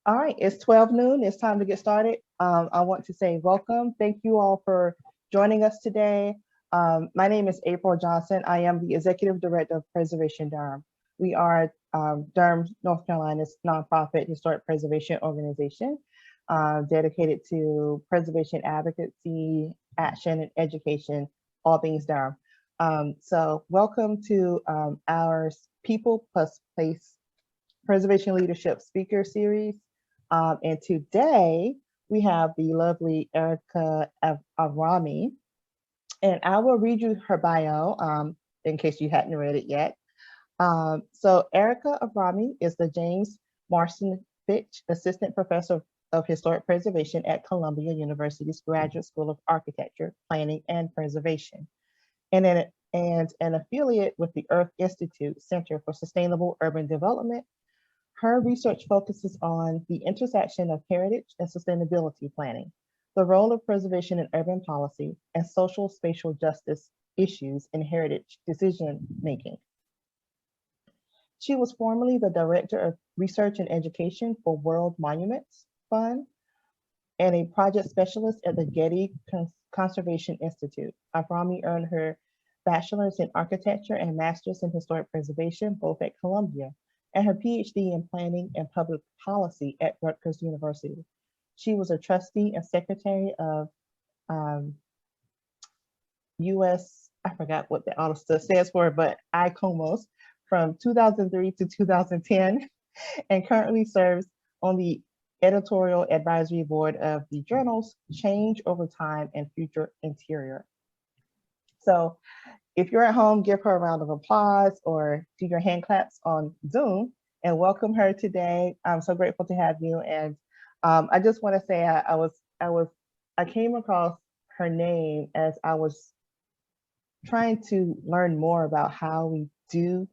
All right, it's 12 noon. It's time to get started. I want to say welcome. Thank you all for joining us today. My name is April Johnson. I am the Executive Director of Preservation Durham. We are Durham, North Carolina's nonprofit historic preservation organization dedicated to preservation advocacy, action, and education, all things Durham. So welcome to our People Plus Place Preservation Leadership Speaker Series. And today we have the lovely Erica Avrami, and I will read you her bio in case you hadn't read it yet. So Erica Avrami is the James Marston Fitch Assistant Professor of Historic Preservation at Columbia University's Graduate School of Architecture, Planning, and Preservation, and an affiliate with the Earth Institute Center for Sustainable Urban Development. Her research focuses on the intersection of heritage and sustainability planning, the role of preservation in urban policy, and social spatial justice issues in heritage decision making. She was formerly the Director of Research and Education for World Monuments Fund and a project specialist at the Getty Conservation Institute. Avrami earned her bachelor's in architecture and master's in historic preservation, both at Columbia, and her PhD in planning and public policy at Rutgers University. She was a trustee and secretary of US, I forgot what the auto stuff stands for, but ICOMOS from 2003 to 2010, and currently serves on the editorial advisory board of the journals Change Over Time and Future Interior. So if you're at home, give her a round of applause or do your hand claps on Zoom and welcome her today. I'm so grateful to have you. And I just want to say I came across her name as I was trying to learn more about how we do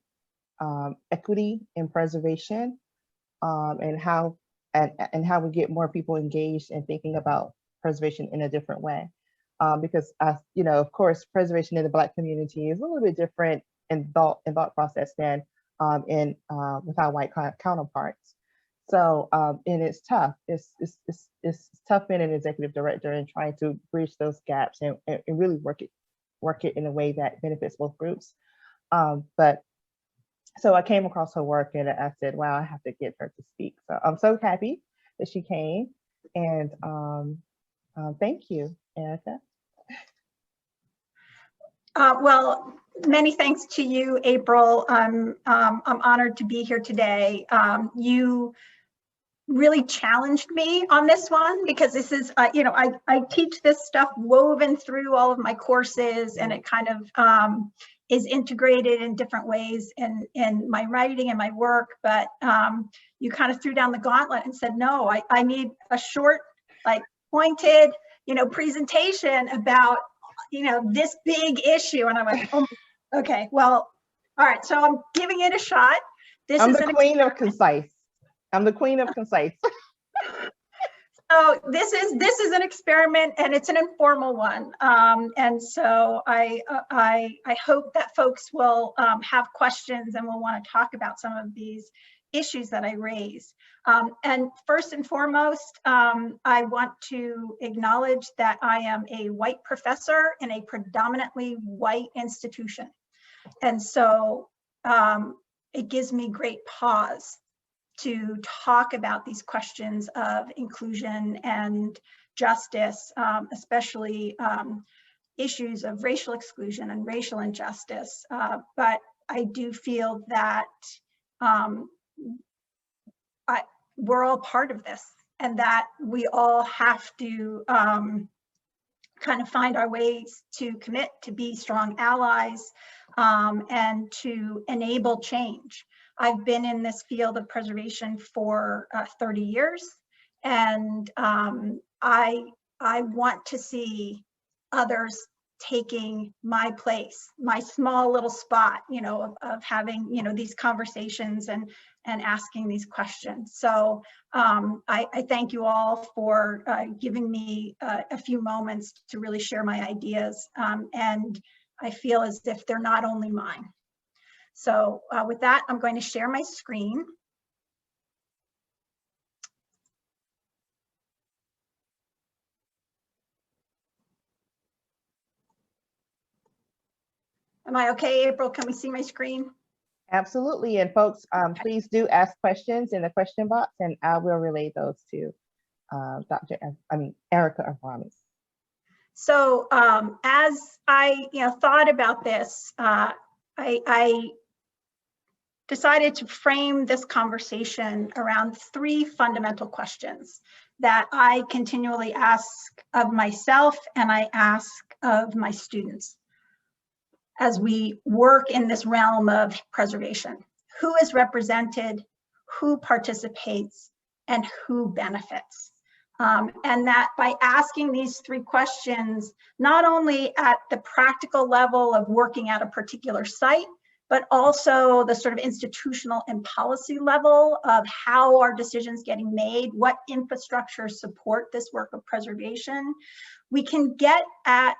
equity and preservation, and how we get more people engaged in thinking about preservation in a different way. Because of course, preservation in the Black community is a little bit different in thought process than with our white counterparts. So and it's tough. It's tough being an executive director and trying to bridge those gaps and really work it in a way that benefits both groups. But so I came across her work and I said, wow, I have to get her to speak. So I'm so happy that she came, and thank you, Erica. Well, many thanks to you, April. I'm honored to be here today. You really challenged me on this one because this is, I teach this stuff woven through all of my courses, and it kind of is integrated in different ways in my writing and my work. But you kind of threw down the gauntlet and said, no, I need a short, pointed, presentation about this big issue. And I went, oh, okay, well, all right, so I'm giving it a shot. I'm the queen of concise. I'm the queen of concise. So this is an experiment, and it's an informal one. And so I hope that folks will have questions and will want to talk about some of these issues that I raise. And first and foremost, I want to acknowledge that I am a white professor in a predominantly white institution. And so it gives me great pause to talk about these questions of inclusion and justice, especially issues of racial exclusion and racial injustice. But I do feel that we're all part of this, and that we all have to kind of find our ways to commit to be strong allies and to enable change. I've been in this field of preservation for 30 years, and I want to see others taking my place, my small little spot, of having, these conversations and asking these questions. So I thank you all for giving me a few moments to really share my ideas, and I feel as if they're not only mine. So with that, I'm going to share my screen. Am I okay, April? Can we see my screen? Absolutely. And folks, please do ask questions in the question box, and I will relay those to Erica Avrami. So as I thought about this, I decided to frame this conversation around three fundamental questions that I continually ask of myself and I ask of my students as we work in this realm of preservation. Who is represented, who participates, and who benefits? And that by asking these three questions, not only at the practical level of working at a particular site, but also the sort of institutional and policy level of how are decisions getting made, what infrastructure support this work of preservation, we can get at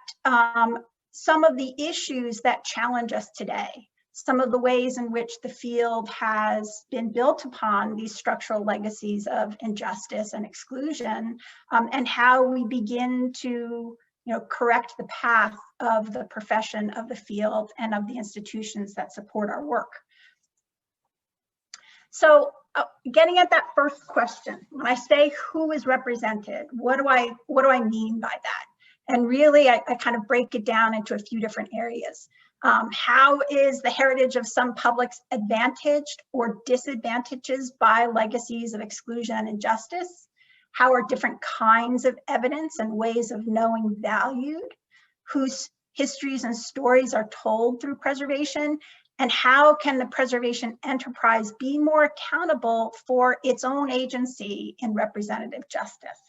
some of the issues that challenge us today, some of the ways in which the field has been built upon these structural legacies of injustice and exclusion, and how we begin to correct the path of the profession, of the field, and of the institutions that support our work. So getting at that first question, when I say who is represented, what do I mean by that? And really, I kind of break it down into a few different areas. How is the heritage of some publics advantaged or disadvantaged by legacies of exclusion and injustice? How are different kinds of evidence and ways of knowing valued? Whose histories and stories are told through preservation? And how can the preservation enterprise be more accountable for its own agency in representative justice?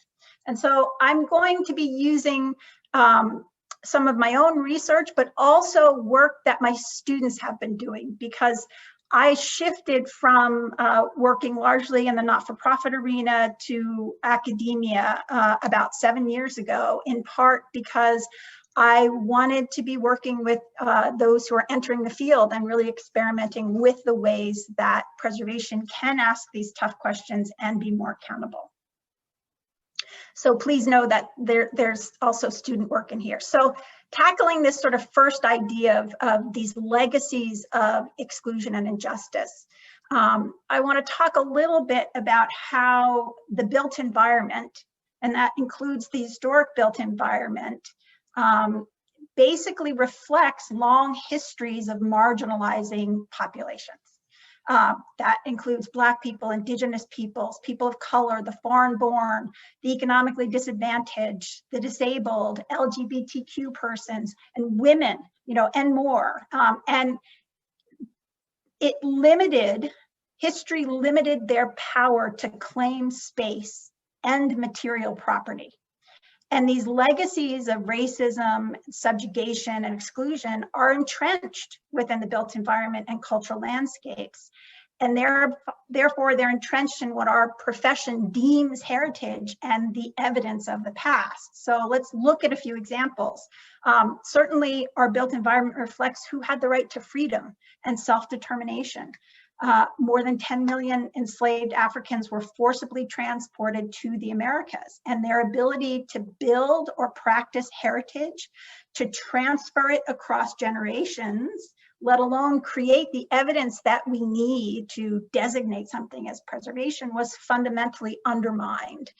And so I'm going to be using some of my own research, but also work that my students have been doing, because I shifted from working largely in the not-for-profit arena to academia about 7 years ago, in part because I wanted to be working with those who are entering the field and really experimenting with the ways that preservation can ask these tough questions and be more accountable. So please know that there's also student work in here. So tackling this sort of first idea of these legacies of exclusion and injustice, I want to talk a little bit about how the built environment, and that includes the historic built environment, basically reflects long histories of marginalizing populations. That includes Black people, Indigenous peoples, people of color, the foreign-born, the economically disadvantaged, the disabled, LGBTQ persons, and women, and more. And history limited their power to claim space and material property. And these legacies of racism, subjugation, and exclusion are entrenched within the built environment and cultural landscapes. And therefore, they're entrenched in what our profession deems heritage and the evidence of the past. So let's look at a few examples. Certainly, our built environment reflects who had the right to freedom and self-determination. More than 10 million enslaved Africans were forcibly transported to the Americas, and their ability to build or practice heritage, to transfer it across generations, let alone create the evidence that we need to designate something as preservation, was fundamentally undermined,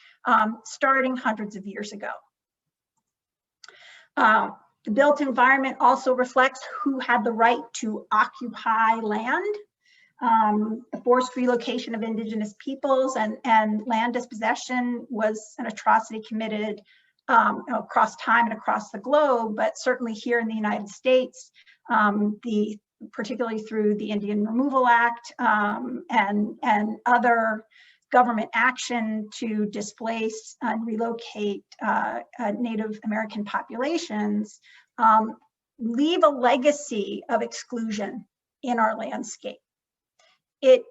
starting hundreds of years ago. The built environment also reflects who had the right to occupy land. The forced relocation of Indigenous peoples and land dispossession was an atrocity committed across time and across the globe, but certainly here in the United States, particularly through the Indian Removal Act and other government action to displace and relocate Native American populations, leave a legacy of exclusion in our landscape. It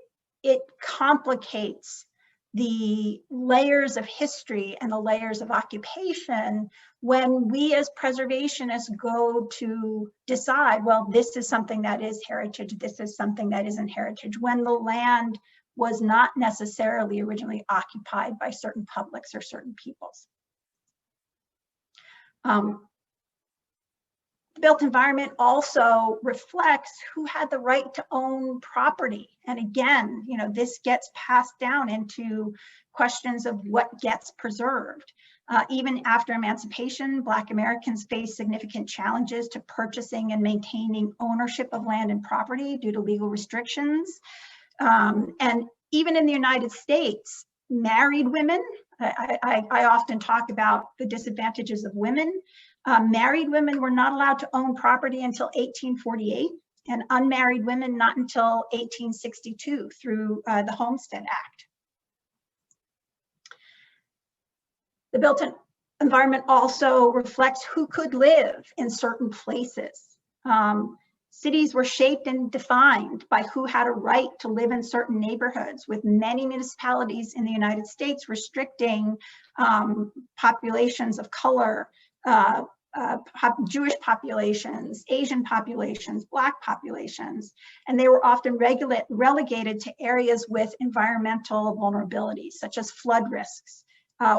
complicates the layers of history and the layers of occupation when we as preservationists go to decide, well, this is something that is heritage, this is something that isn't heritage, when the land was not necessarily originally occupied by certain publics or certain peoples. The built environment also reflects who had the right to own property. And again, this gets passed down into questions of what gets preserved. Even after emancipation, Black Americans faced significant challenges to purchasing and maintaining ownership of land and property due to legal restrictions. And even in the United States, married women, I often talk about the disadvantages of women. Married women were not allowed to own property until 1848, and unmarried women not until 1862 through the Homestead Act. The built environment also reflects who could live in certain places. Cities were shaped and defined by who had a right to live in certain neighborhoods, with many municipalities in the United States restricting populations of color, Jewish populations, Asian populations, Black populations, and they were often relegated to areas with environmental vulnerabilities, such as flood risks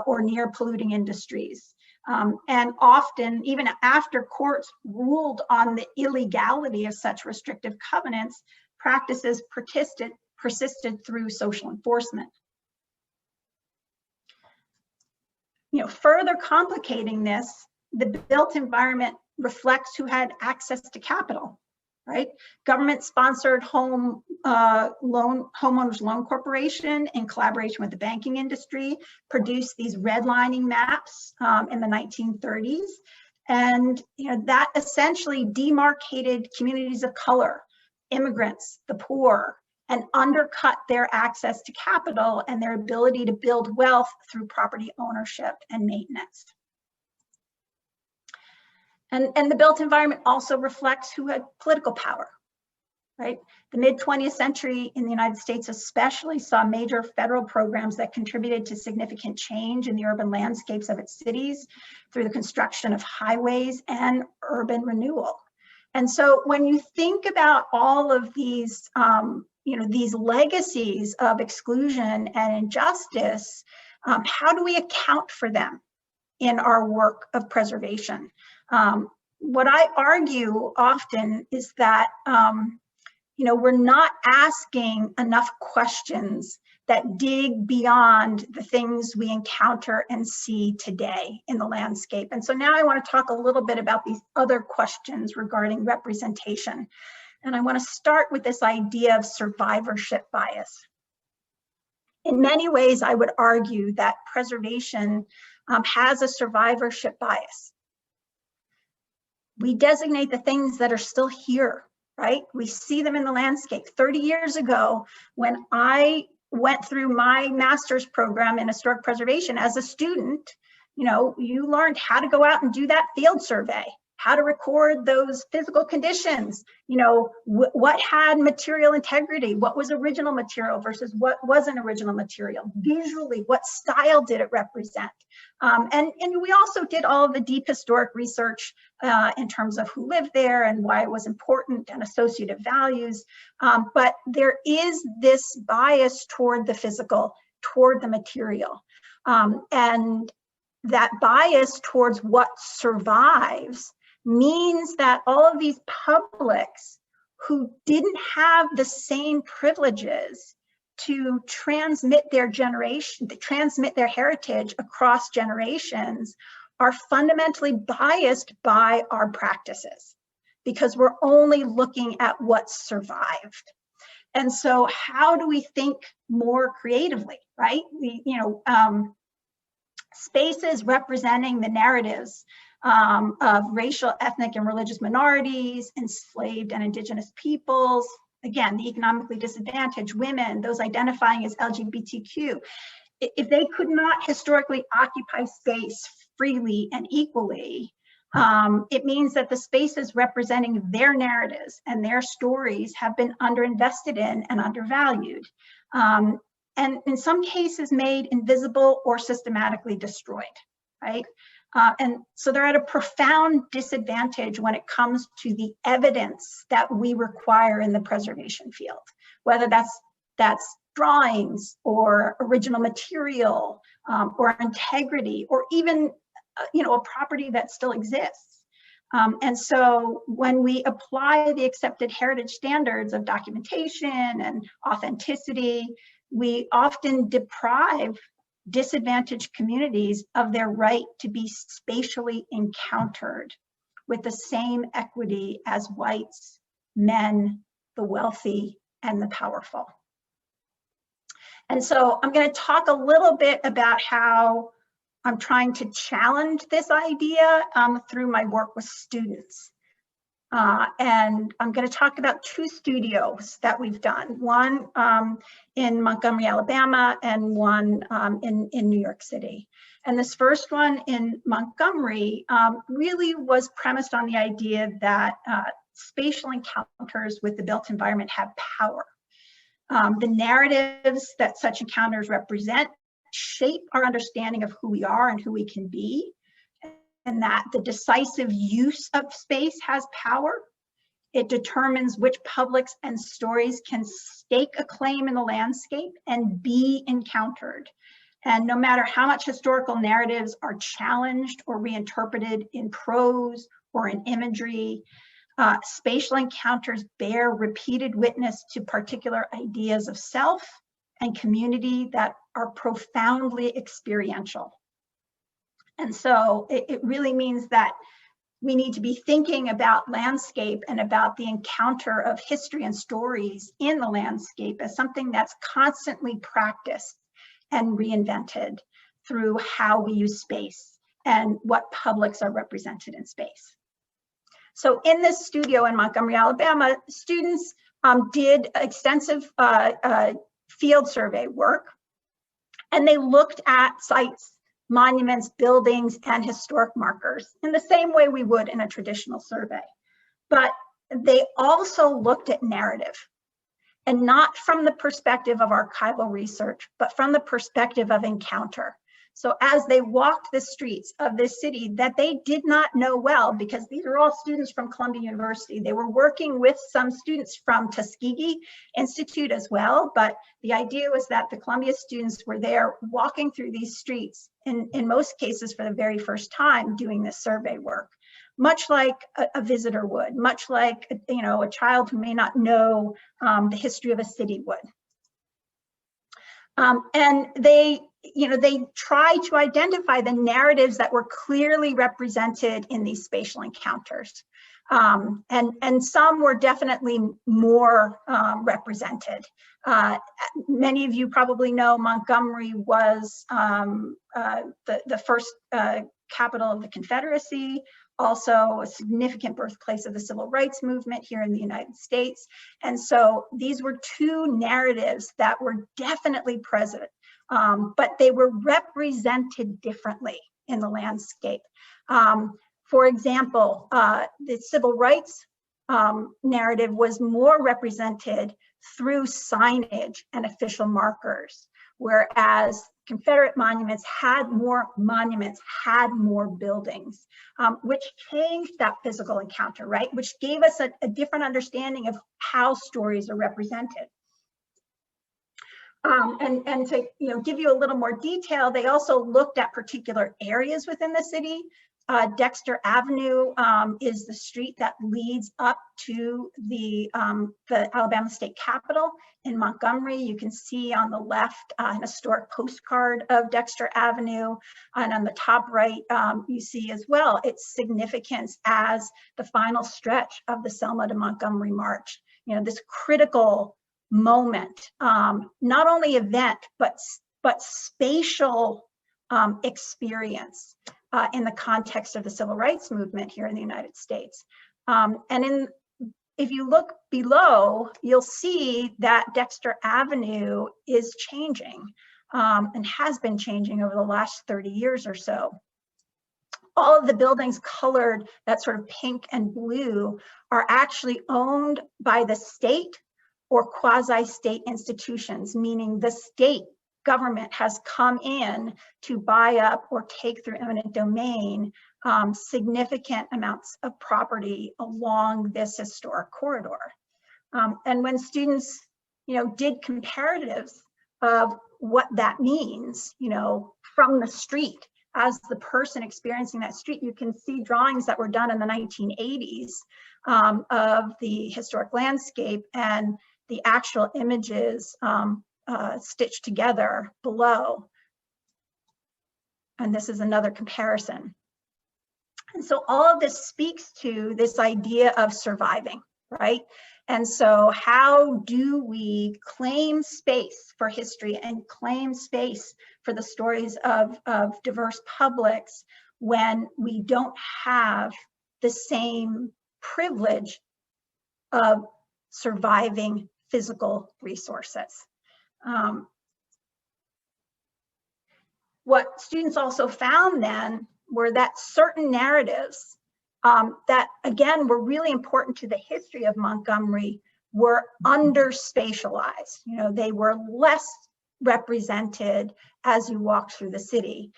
or near polluting industries. And often, even after courts ruled on the illegality of such restrictive covenants, practices persisted through social enforcement. Further complicating this, the built environment reflects who had access to capital, right? Government-sponsored homeowners loan corporation, in collaboration with the banking industry, produced these redlining maps in the 1930s, and that essentially demarcated communities of color, immigrants, the poor, and undercut their access to capital and their ability to build wealth through property ownership and maintenance. And the built environment also reflects who had political power, right? The mid-20th century in the United States especially saw major federal programs that contributed to significant change in the urban landscapes of its cities through the construction of highways and urban renewal. And so when you think about all of these, these legacies of exclusion and injustice, how do we account for them in our work of preservation? What I argue often is that, we're not asking enough questions that dig beyond the things we encounter and see today in the landscape. And so now I want to talk a little bit about these other questions regarding representation. And I want to start with this idea of survivorship bias. In many ways, I would argue that preservation has a survivorship bias. We designate the things that are still here, right? We see them in the landscape. 30 years ago, when I went through my master's program in historic preservation as a student, you learned how to go out and do that field survey, how to record those physical conditions, what had material integrity, what was original material versus what wasn't original material, visually, what style did it represent? And we also did all of the deep historic research in terms of who lived there and why it was important and associative values. But there is this bias toward the physical, toward the material. And that bias towards what survives means that all of these publics who didn't have the same privileges to transmit their heritage across generations are fundamentally biased by our practices because we're only looking at what survived. And so how do we think more creatively, right? Spaces representing the narratives of racial, ethnic, and religious minorities, enslaved and indigenous peoples, again, the economically disadvantaged, women, those identifying as LGBTQ. If they could not historically occupy space freely and equally, it means that the spaces representing their narratives and their stories have been underinvested in and undervalued. And in some cases made invisible or systematically destroyed, right? And so they're at a profound disadvantage when it comes to the evidence that we require in the preservation field, whether that's drawings or original material or integrity or even a property that still exists. And so when we apply the accepted heritage standards of documentation and authenticity, we often deprive disadvantaged communities of their right to be spatially encountered with the same equity as whites, men, the wealthy, and the powerful. And so I'm going to talk a little bit about how I'm trying to challenge this idea through my work with students. And I'm going to talk about two studios that we've done, one in Montgomery, Alabama, and one in New York City. And this first one in Montgomery really was premised on the idea that spatial encounters with the built environment have power. The narratives that such encounters represent shape our understanding of who we are and who we can be, and that the decisive use of space has power. It determines which publics and stories can stake a claim in the landscape and be encountered. And no matter how much historical narratives are challenged or reinterpreted in prose or in imagery, spatial encounters bear repeated witness to particular ideas of self and community that are profoundly experiential. And so it really means that we need to be thinking about landscape and about the encounter of history and stories in the landscape as something that's constantly practiced and reinvented through how we use space and what publics are represented in space. So in this studio in Montgomery, Alabama, students did extensive field survey work, and they looked at sites, monuments, buildings, and historic markers in the same way we would in a traditional survey. But they also looked at narrative, and not from the perspective of archival research, but from the perspective of encounter. So as they walked the streets of this city that they did not know well, because these are all students from Columbia University, they were working with some students from Tuskegee Institute as well, but the idea was that the Columbia students were there walking through these streets, in most cases for the very first time doing this survey work, much like a visitor would, much like a child who may not know the history of a city would. And they try to identify the narratives that were clearly represented in these spatial encounters. And some were definitely more represented. Many of you probably know Montgomery was the first capital of the Confederacy, also a significant birthplace of the Civil Rights Movement here in the United States. And so these were two narratives that were definitely present, but they were represented differently in the landscape. For example, the civil rights narrative was more represented through signage and official markers, whereas Confederate monuments had more buildings, which changed that physical encounter, right? Which gave us a different understanding of how stories are represented. And to give you a little more detail, they also looked at particular areas within the city. Dexter Avenue is the street that leads up to the Alabama State Capitol in Montgomery. You can see on the left an historic postcard of Dexter Avenue, and on the top right you see as well its significance as the final stretch of the Selma to Montgomery March. This critical moment, not only event but spatial experience. In the context of the civil rights movement here in the United States. If you look below, you'll see that Dexter Avenue is changing and has been changing over the last 30 years or so. All of the buildings colored that sort of pink and blue are actually owned by the state or quasi-state institutions, meaning the state government has come in to buy up or take through eminent domain significant amounts of property along this historic corridor. And when students, did comparatives of what that means, from the street as the person experiencing that street. You can see drawings that were done in the 1980s of the historic landscape, and the actual images stitched together below. And this is another comparison. And so all of this speaks to this idea of surviving, right? And so how do we claim space for history and claim space for the stories of diverse publics when we don't have the same privilege of surviving physical resources? What students also found then were that certain narratives that, again, were really important to the history of Montgomery were under-spatialized. You know, they were less represented as you walked through the city.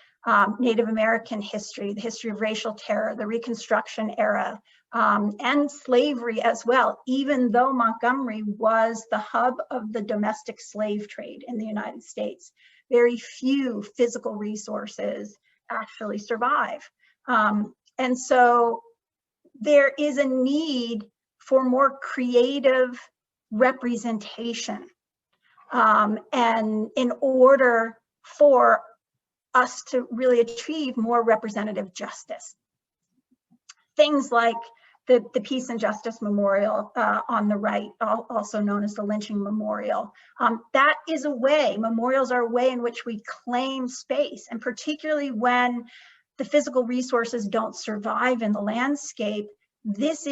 Native American history, the history of racial terror, the Reconstruction era, and slavery as well, even though Montgomery was the hub of the domestic slave trade in the United States. Very few physical resources actually survive. And so there is a need for more creative representation, and in order for us to really achieve more representative justice. Things like the Peace and Justice Memorial on the right, also known as the Lynching Memorial. That is a way, memorials are a way in which we claim space, and particularly when the physical resources don't survive in the landscape, this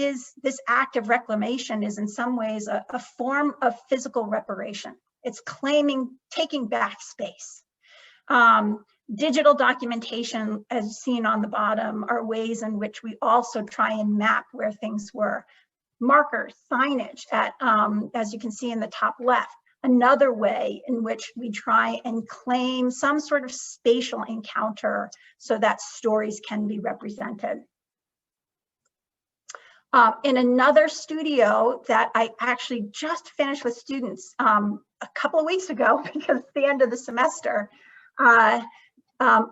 act of reclamation is in some ways a form of physical reparation. It's claiming, taking back space. Digital documentation, as seen on the bottom, are ways in which we also try and map where things were. Markers, signage, as you can see in the top left, another way in which we try and claim some sort of spatial encounter so that stories can be represented. In another studio that I actually just finished with students a couple of weeks ago, because it's the end of the semester,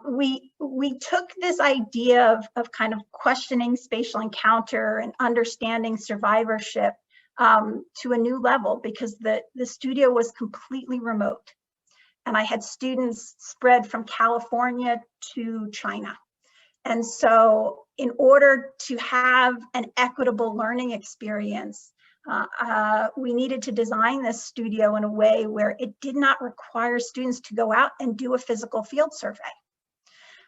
we took this idea of kind of questioning spatial encounter and understanding survivorship to a new level, because the studio was completely remote. And I had students spread from California to China. And so in order to have an equitable learning experience, we needed to design this studio in a way where it did not require students to go out and do a physical field survey.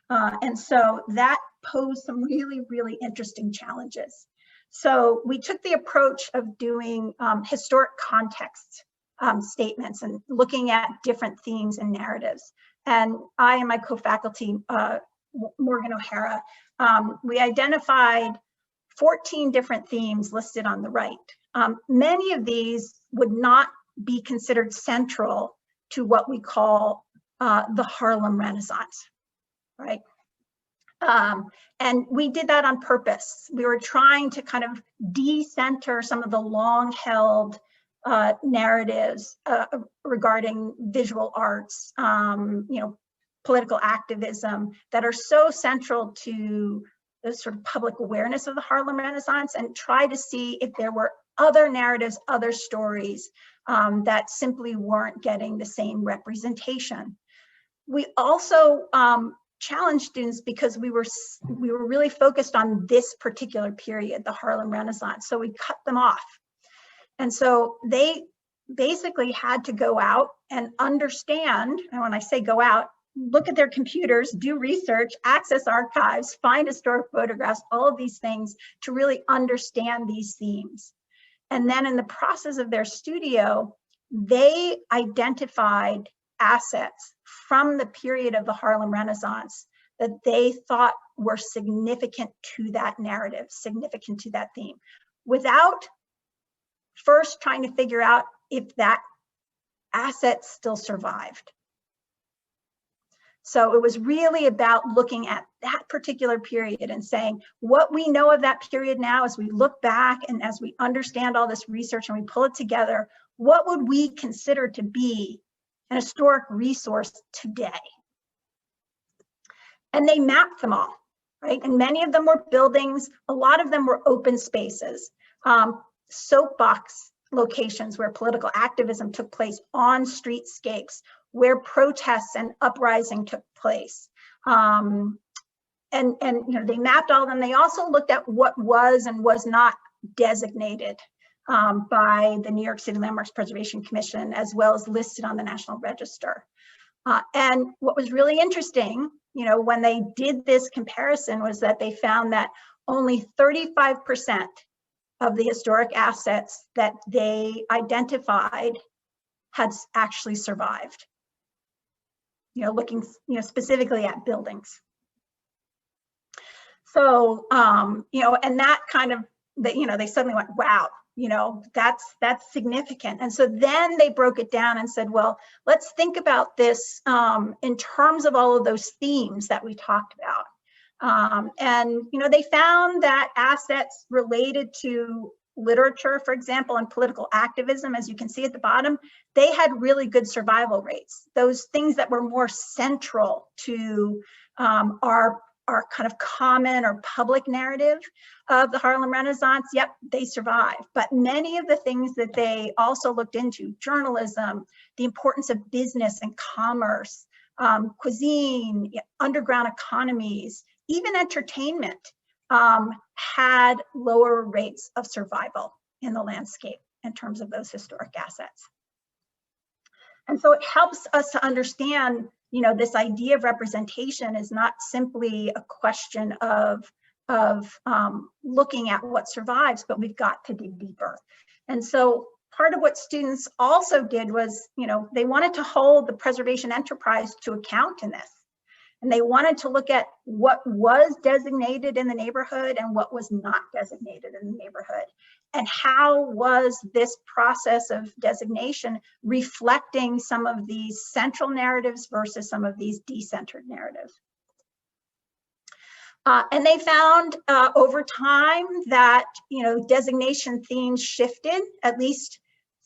And so that posed some really, really interesting challenges. So we took the approach of doing historic context statements and looking at different themes and narratives. And I and my co-faculty, Morgan O'Hara, we identified 14 different themes listed on the right. Many of these would not be considered central to what we call the Harlem Renaissance, right? And we did that on purpose. We were trying to kind of decenter some of the long-held narratives regarding visual arts, you know, political activism that are so central to the sort of public awareness of the Harlem Renaissance, and try to see if there were other narratives, other stories that simply weren't getting the same representation. We also challenged students because we were really focused on this particular period, the Harlem Renaissance. So we cut them off. And so they basically had to go out and understand, and when I say go out, look at their computers, do research, access archives, find historic photographs, all of these things to really understand these themes. And then in the process of their studio, they identified assets from the period of the Harlem Renaissance that they thought were significant to that narrative, significant to that theme, without first trying to figure out if that asset still survived. So it was really about looking at that particular period and saying, what we know of that period now, as we look back and as we understand all this research and we pull it together, what would we consider to be an historic resource today? And they mapped them all, right? And many of them were buildings, a lot of them were open spaces, soapbox locations where political activism took place, on streetscapes, where protests and uprising took place. And they mapped all of them. They also looked at what was and was not designated by the New York City Landmarks Preservation Commission, as well as listed on the National Register. And what was really interesting, when they did this comparison, was that they found that only 35% of the historic assets that they identified had actually survived. Looking specifically at buildings. So, and that kind of, they suddenly went, wow, that's significant. And so then they broke it down and said, well, let's think about this in terms of all of those themes that we talked about. And they found that assets related to literature, for example, and political activism, as you can see at the bottom, they had really good survival rates. Those things that were more central to our kind of common or public narrative of the Harlem Renaissance, yep, they survived. But many of the things that they also looked into, journalism, the importance of business and commerce, cuisine, underground economies, even entertainment, had lower rates of survival in the landscape in terms of those historic assets. And so it helps us to understand, this idea of representation is not simply a question of looking at what survives, but we've got to dig deeper. And so part of what students also did was, they wanted to hold the preservation enterprise to account in this. And they wanted to look at what was designated in the neighborhood and what was not designated in the neighborhood. And how was this process of designation reflecting some of these central narratives versus some of these decentered narratives. And they found over time that, designation themes shifted, at least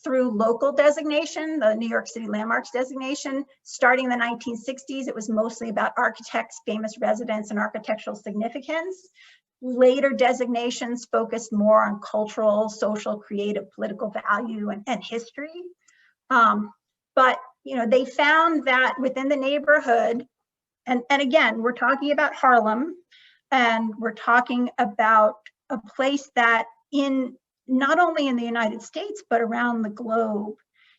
through local designation, the New York City Landmarks designation. Starting in the 1960s, it was mostly about architects, famous residents, and architectural significance. Later designations focused more on cultural, social, creative, political value and history. But they found that within the neighborhood, and again, we're talking about Harlem, and we're talking about a place that not only in the United States, but around the globe,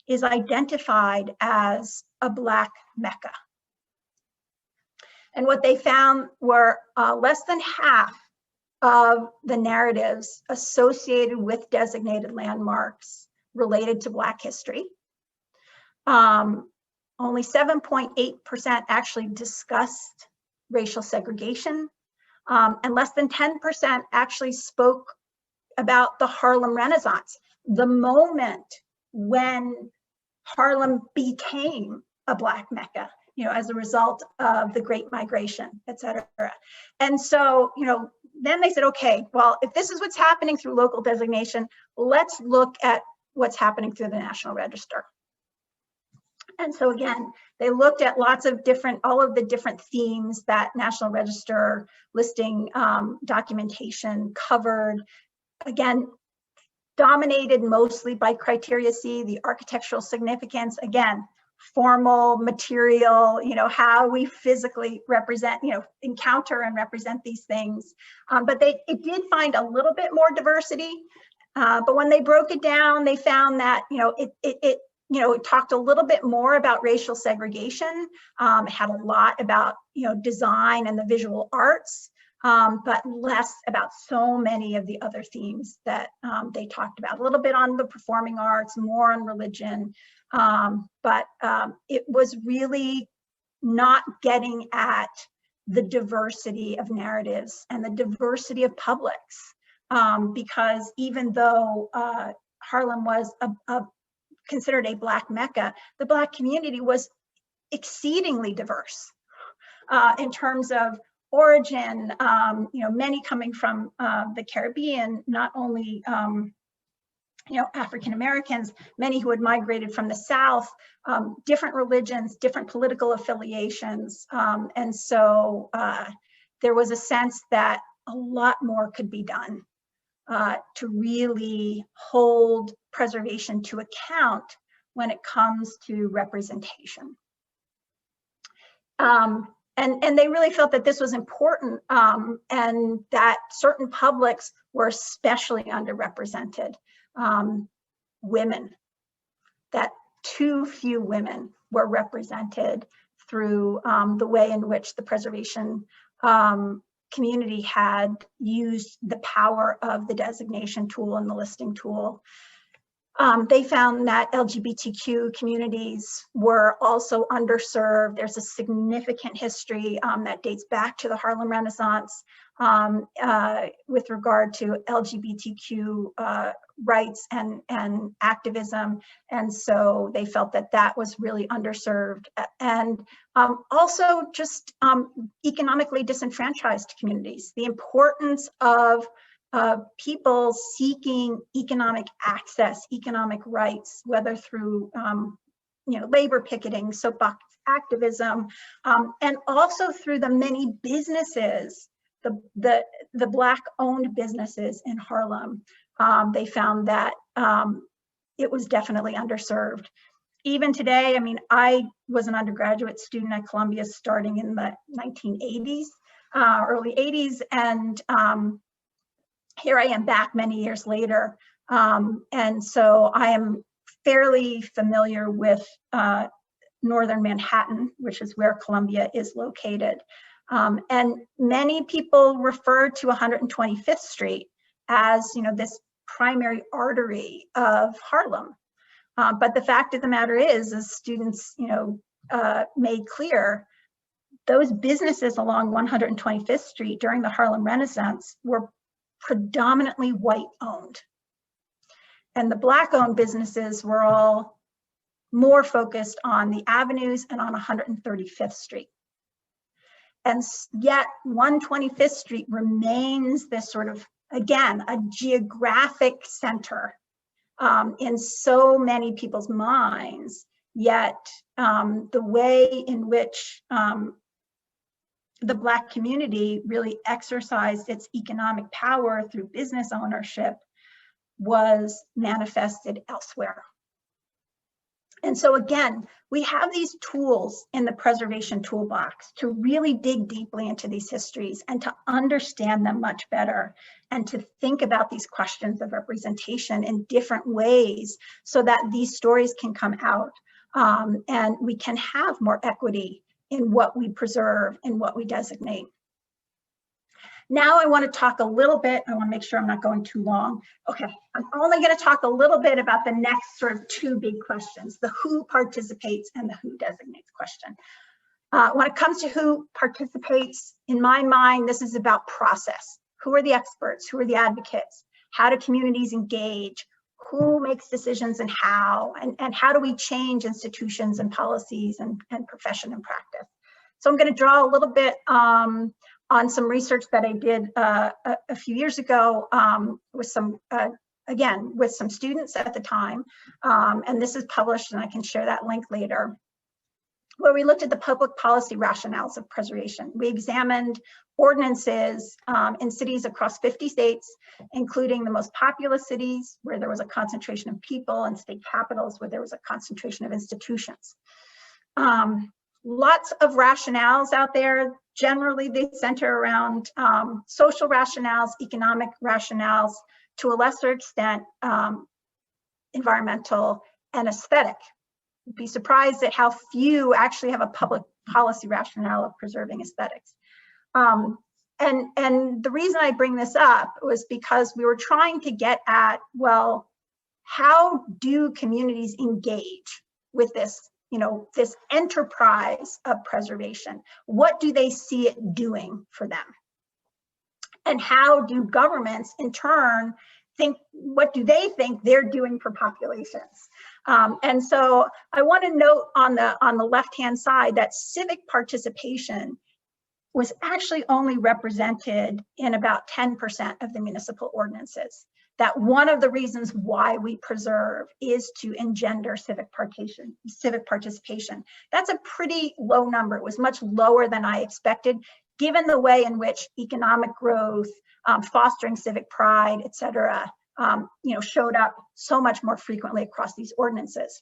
is identified as a Black Mecca. And what they found were less than half of the narratives associated with designated landmarks related to Black history. Only 7.8% actually discussed racial segregation, and less than 10% actually spoke about the Harlem Renaissance, the moment when Harlem became a Black Mecca, as a result of the Great Migration, et cetera. And so, then they said, okay, well, if this is what's happening through local designation, let's look at what's happening through the National Register. And so again, they looked at all of the different themes that National Register listing documentation covered. Again, dominated mostly by criteria C, the architectural significance, again, formal, material, how we physically represent, encounter and represent these things. But it did find a little bit more diversity. But when they broke it down, they found that, it talked a little bit more about racial segregation. It had a lot about, design and the visual arts. But less about so many of the other themes that they talked about. A little bit on the performing arts, more on religion, but it was really not getting at the diversity of narratives and the diversity of publics, because even though Harlem was considered a Black Mecca, the Black community was exceedingly diverse in terms of origin, many coming from the Caribbean, not only African Americans, many who had migrated from the South, different religions, different political affiliations. And so there was a sense that a lot more could be done to really hold preservation to account when it comes to representation. And they really felt that this was important, and that certain publics were especially underrepresented. Women, that too few women were represented through the way in which the preservation community had used the power of the designation tool and the listing tool. They found that LGBTQ communities were also underserved. There's a significant history that dates back to the Harlem Renaissance with regard to LGBTQ rights and activism. And so they felt that that was really underserved. And also just economically disenfranchised communities. The importance of people seeking economic access, economic rights, whether through labor picketing, soapbox activism, and also through the many businesses, the Black-owned businesses in Harlem. They found that it was definitely underserved. Even today, I mean, I was an undergraduate student at Columbia starting in the 1980s, early 80s, and here I am back many years later. And so I am fairly familiar with Northern Manhattan, which is where Columbia is located. And many people refer to 125th Street as, this primary artery of Harlem. But the fact of the matter is, as students, made clear, those businesses along 125th Street during the Harlem Renaissance were predominantly white owned. And the Black owned businesses were all more focused on the avenues and on 135th Street. And yet 125th Street remains this sort of, again, a geographic center in so many people's minds, yet the way in which the Black community really exercised its economic power through business ownership was manifested elsewhere. And so again, we have these tools in the preservation toolbox to really dig deeply into these histories and to understand them much better, and to think about these questions of representation in different ways so that these stories can come out and we can have more equity in what we preserve and what we designate. Now I want to talk a little bit, I want to make sure I'm not going too long. Okay, I'm only going to talk a little bit about the next sort of two big questions, the who participates and the who designates question. When it comes to who participates, in my mind, this is about process. Who are the experts? Who are the advocates? How do communities engage? Who makes decisions and how? And how do we change institutions and policies and profession and practice? So I'm going to draw a little bit on some research that I did a few years ago with some, again, with some students at the time. And this is published, and I can share that link later, where we looked at the public policy rationales of preservation. We examined ordinances in cities across 50 states, including the most populous cities where there was a concentration of people, and state capitals where there was a concentration of institutions. Lots of rationales out there. Generally, they center around social rationales, economic rationales, to a lesser extent, environmental and aesthetic. You'd be surprised at how few actually have a public policy rationale of preserving aesthetics. And the reason I bring this up was because we were trying to get at, well, how do communities engage with this, this enterprise of preservation? What do they see it doing for them? And how do governments in turn think, what do they think they're doing for populations? And so I want to note on the left-hand side that civic participation was actually only represented in about 10% of the municipal ordinances. that one of the reasons why we preserve is to engender civic participation. That's a pretty low number. It was much lower than I expected, given the way in which economic growth, fostering civic pride, et cetera, showed up so much more frequently across these ordinances.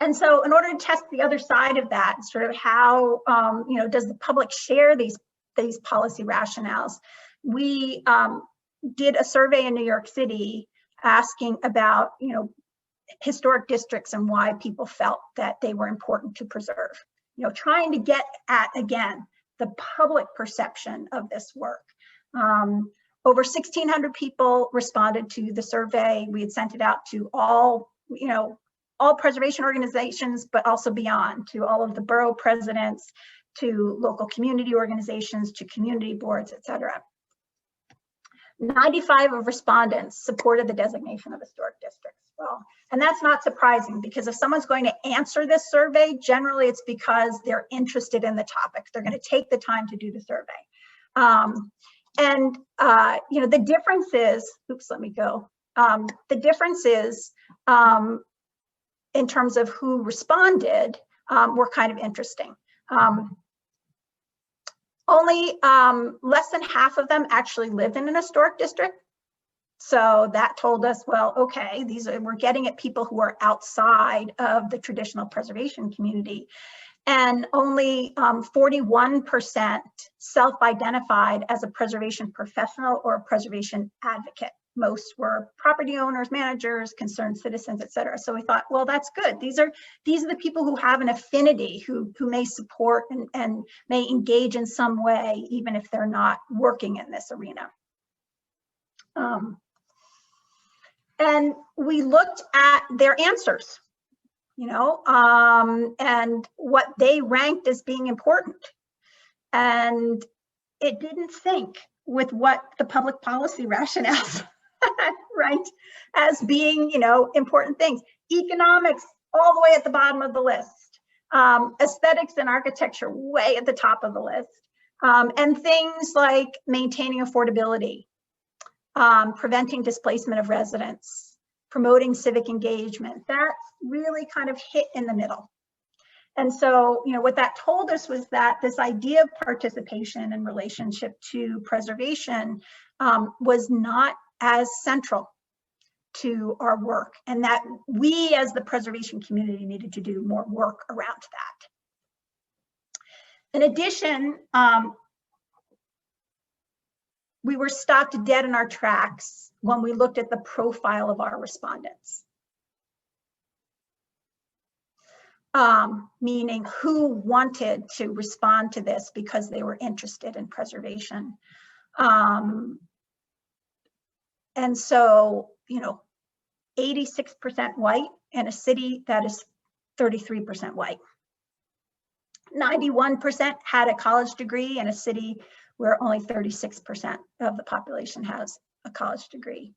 And so in order to test the other side of that, sort of how, does the public share these policy rationales, we did a survey in New York City asking about, historic districts and why people felt that they were important to preserve. Trying to get at, again, the public perception of this work. Over 1,600 people responded to the survey. We had sent it out to all preservation organizations, but also beyond, to all of the borough presidents, to local community organizations, to community boards, et cetera. 95 of respondents supported the designation of historic districts. Well, and that's not surprising, because if someone's going to answer this survey, generally it's because they're interested in the topic. They're going to take the time to do the survey. The difference is, the difference is, in terms of who responded, were kind of interesting. Only less than half of them actually lived in an historic district. So that told us, well, okay, we're getting at people who are outside of the traditional preservation community. And only 41% self-identified as a preservation professional or a preservation advocate. Most were property owners, managers, concerned citizens, et cetera. So we thought, well, that's good. These are the people who have an affinity, who may support and may engage in some way, even if they're not working in this arena. And we looked at their answers, and what they ranked as being important. And it didn't sync with what the public policy rationales right, as being, important things. Economics, all the way at the bottom of the list. Aesthetics and architecture, way at the top of the list. And things like maintaining affordability, preventing displacement of residents, promoting civic engagement, that really kind of hit in the middle. And so, what that told us was that this idea of participation in relationship to preservation was not as central to our work, and that we as the preservation community needed to do more work around that. In addition, we were stopped dead in our tracks when we looked at the profile of our respondents. Meaning who wanted to respond to this because they were interested in preservation. And so, 86% white in a city that is 33% white. 91% had a college degree in a city where only 36% of the population has a college degree.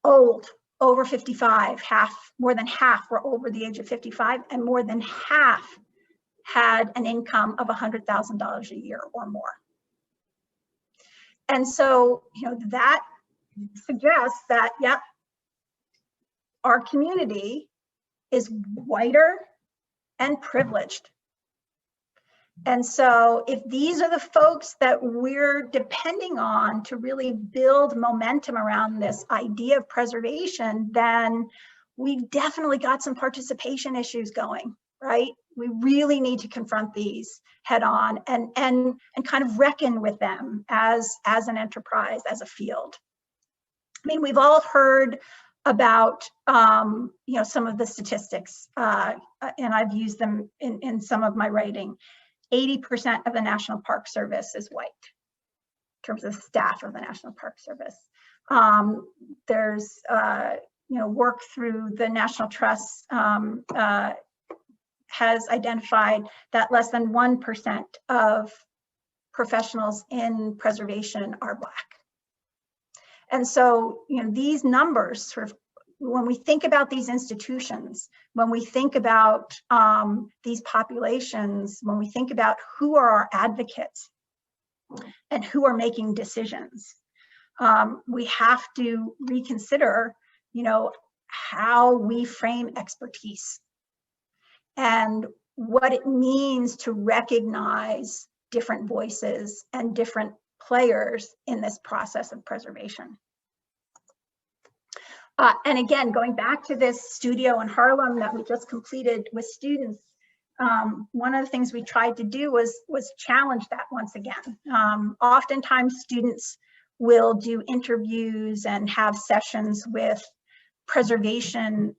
Old, over 55, more than half were over the age of 55, and more than half had an income of $100,000 a year or more. And so, that suggests that, yep, our community is whiter and privileged. And so if these are the folks that we're depending on to really build momentum around this idea of preservation, then we've definitely got some participation issues going, right? We really need to confront these head on and kind of reckon with them as an enterprise, as a field. I mean, we've all heard about some of the statistics, and I've used them in some of my writing. 80% of the National Park Service is white in terms of staff of the National Park Service. There's work through the National Trust has identified that less than 1% of professionals in preservation are Black. And so, these numbers sort of, when we think about these institutions, when we think about these populations, when we think about who are our advocates and who are making decisions, we have to reconsider, how we frame expertise and what it means to recognize different voices and different players in this process of preservation. And again, going back to this studio in Harlem that we just completed with students, one of the things we tried to do was challenge that once again. Oftentimes students will do interviews and have sessions with preservation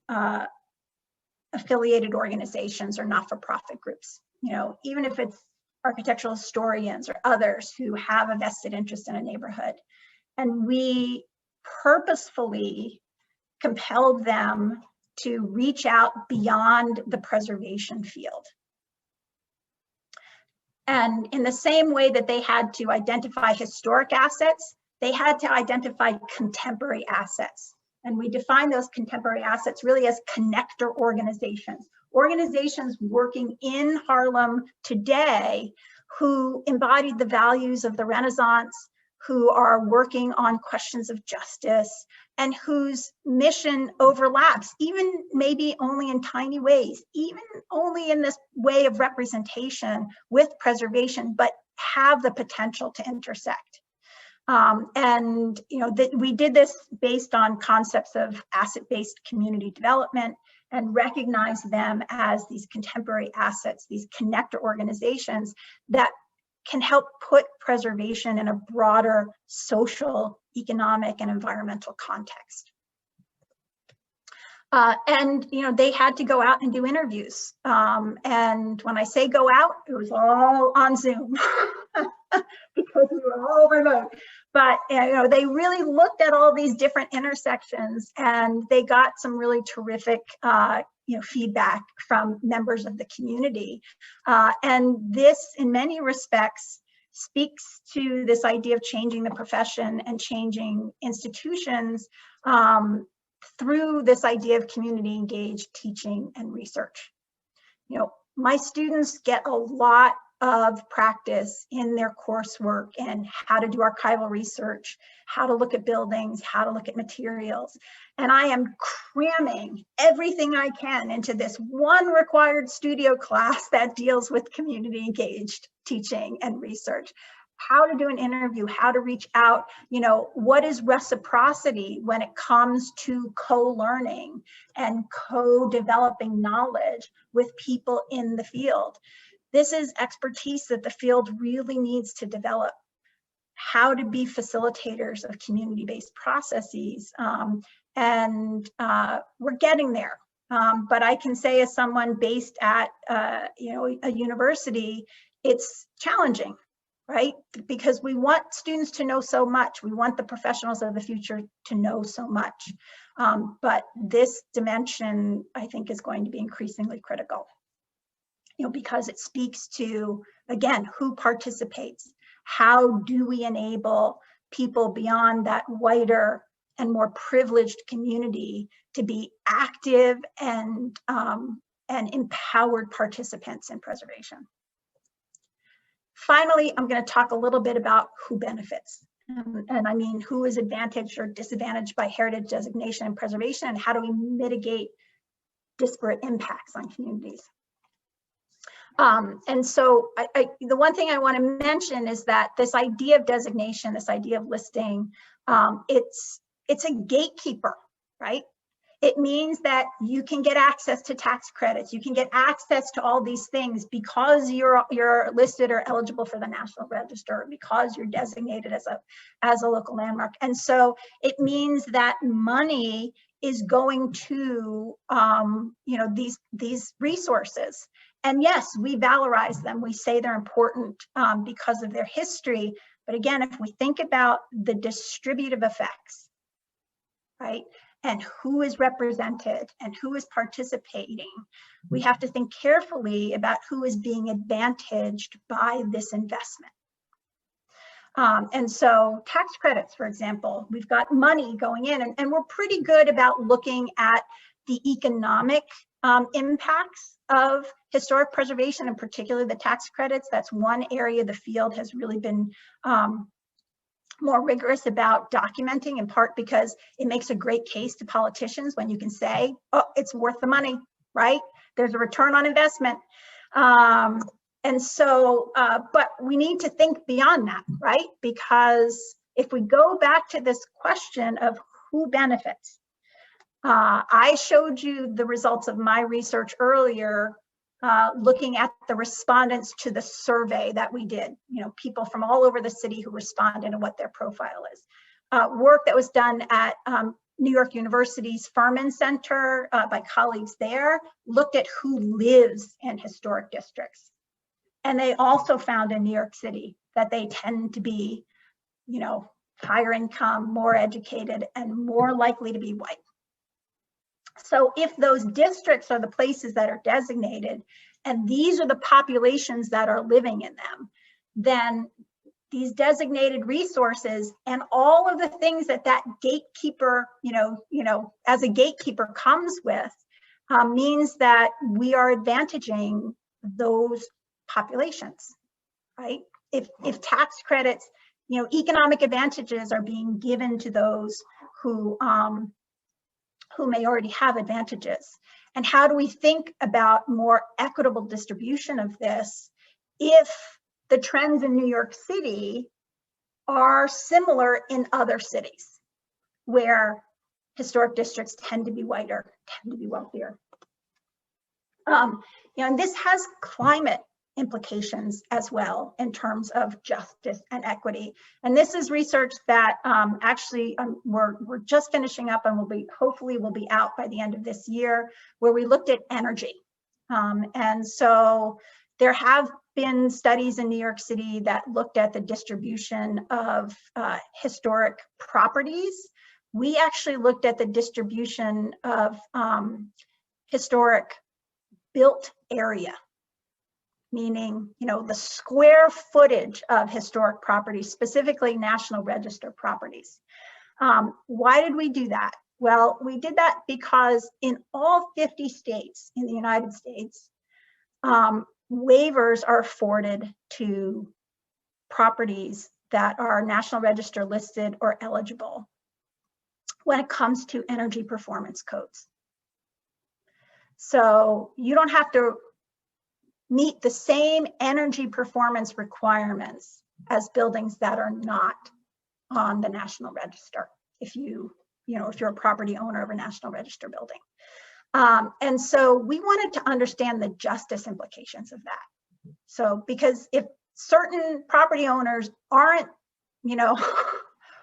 affiliated organizations or not-for-profit groups, even if it's architectural historians or others who have a vested interest in a neighborhood. And we purposefully compelled them to reach out beyond the preservation field. And in the same way that they had to identify historic assets, they had to identify contemporary assets. And we define those contemporary assets really as connector organizations, organizations working in Harlem today who embodied the values of the Renaissance, who are working on questions of justice, and whose mission overlaps, even maybe only in tiny ways, even only in this way of representation with preservation, but have the potential to intersect. And we did this based on concepts of asset-based community development and recognize them as these contemporary assets, these connector organizations that can help put preservation in a broader social, economic, and environmental context. And they had to go out and do interviews. And when I say go out, it was all on Zoom because we were all remote. But they really looked at all these different intersections, and they got some really terrific feedback from members of the community. And this, in many respects, speaks to this idea of changing the profession and changing institutions through this idea of community engaged teaching and research. My students get a lot of practice in their coursework and how to do archival research, how to look at buildings, how to look at materials. And I am cramming everything I can into this one required studio class that deals with community engaged teaching and research. How to do an interview, how to reach out, what is reciprocity when it comes to co-learning and co-developing knowledge with people in the field. This is expertise that the field really needs to develop. How to be facilitators of community-based processes. And we're getting there. But I can say, as someone based at a university, it's challenging, right? Because we want students to know so much. We want the professionals of the future to know so much. But this dimension, I think, is going to be increasingly critical. Because it speaks to, again, who participates. How do we enable people beyond that wider and more privileged community to be active and empowered participants in preservation? Finally, I'm going to talk a little bit about who benefits. And I mean, who is advantaged or disadvantaged by heritage designation and preservation, and how do we mitigate disparate impacts on communities? And so the one thing I want to mention is that this idea of designation, this idea of listing, it's a gatekeeper, right? It means that you can get access to tax credits, you can get access to all these things because you're listed or eligible for the National Register, because you're designated as a local landmark. And so it means that money is going to these resources. And yes, we valorize them. We say they're important because of their history. But again, if we think about the distributive effects, right, and who is represented and who is participating, we have to think carefully about who is being advantaged by this investment. And so tax credits, for example, we've got money going in, and we're pretty good about looking at the economic impacts of historic preservation, and particularly the tax credits. That's one area the field has really been more rigorous about documenting, in part because it makes a great case to politicians when you can say, oh, it's worth the money, right? There's a return on investment. And so, but we need to think beyond that, right? Because if we go back to this question of who benefits, I showed you the results of my research earlier, looking at the respondents to the survey that we did, people from all over the city who responded and what their profile is. Work that was done at New York University's Furman Center by colleagues there looked at who lives in historic districts. And they also found in New York City that they tend to be, higher income, more educated, and more likely to be white. So if those districts are the places that are designated, and these are the populations that are living in them, then these designated resources and all of the things that gatekeeper, as a gatekeeper comes with, means that we are advantaging those populations, right? If tax credits, economic advantages are being given to those who may already have advantages. And how do we think about more equitable distribution of this if the trends in New York City are similar in other cities where historic districts tend to be whiter, tend to be wealthier? And this has climate implications as well in terms of justice and equity. And this is research that we're just finishing up and hopefully will be out by the end of this year, where we looked at energy. And so there have been studies in New York City that looked at the distribution of historic properties. We actually looked at the distribution of historic built area, meaning, the square footage of historic properties, specifically National Register properties. Why did we do that? Well, we did that because in all 50 states in the United States, waivers are afforded to properties that are National Register listed or eligible when it comes to energy performance codes. So you don't have to meet the same energy performance requirements as buildings that are not on the National Register if you're a property owner of a National Register building. And so we wanted to understand the justice implications of that. So because if certain property owners aren't,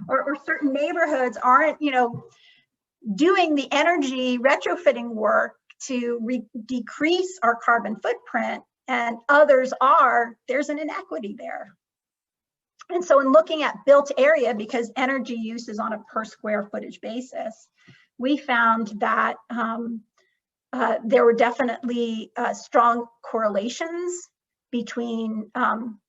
or certain neighborhoods aren't, doing the energy retrofitting work to decrease our carbon footprint, and others are, there's an inequity there. And so in looking at built area, because energy use is on a per square footage basis, we found that there were definitely strong correlations between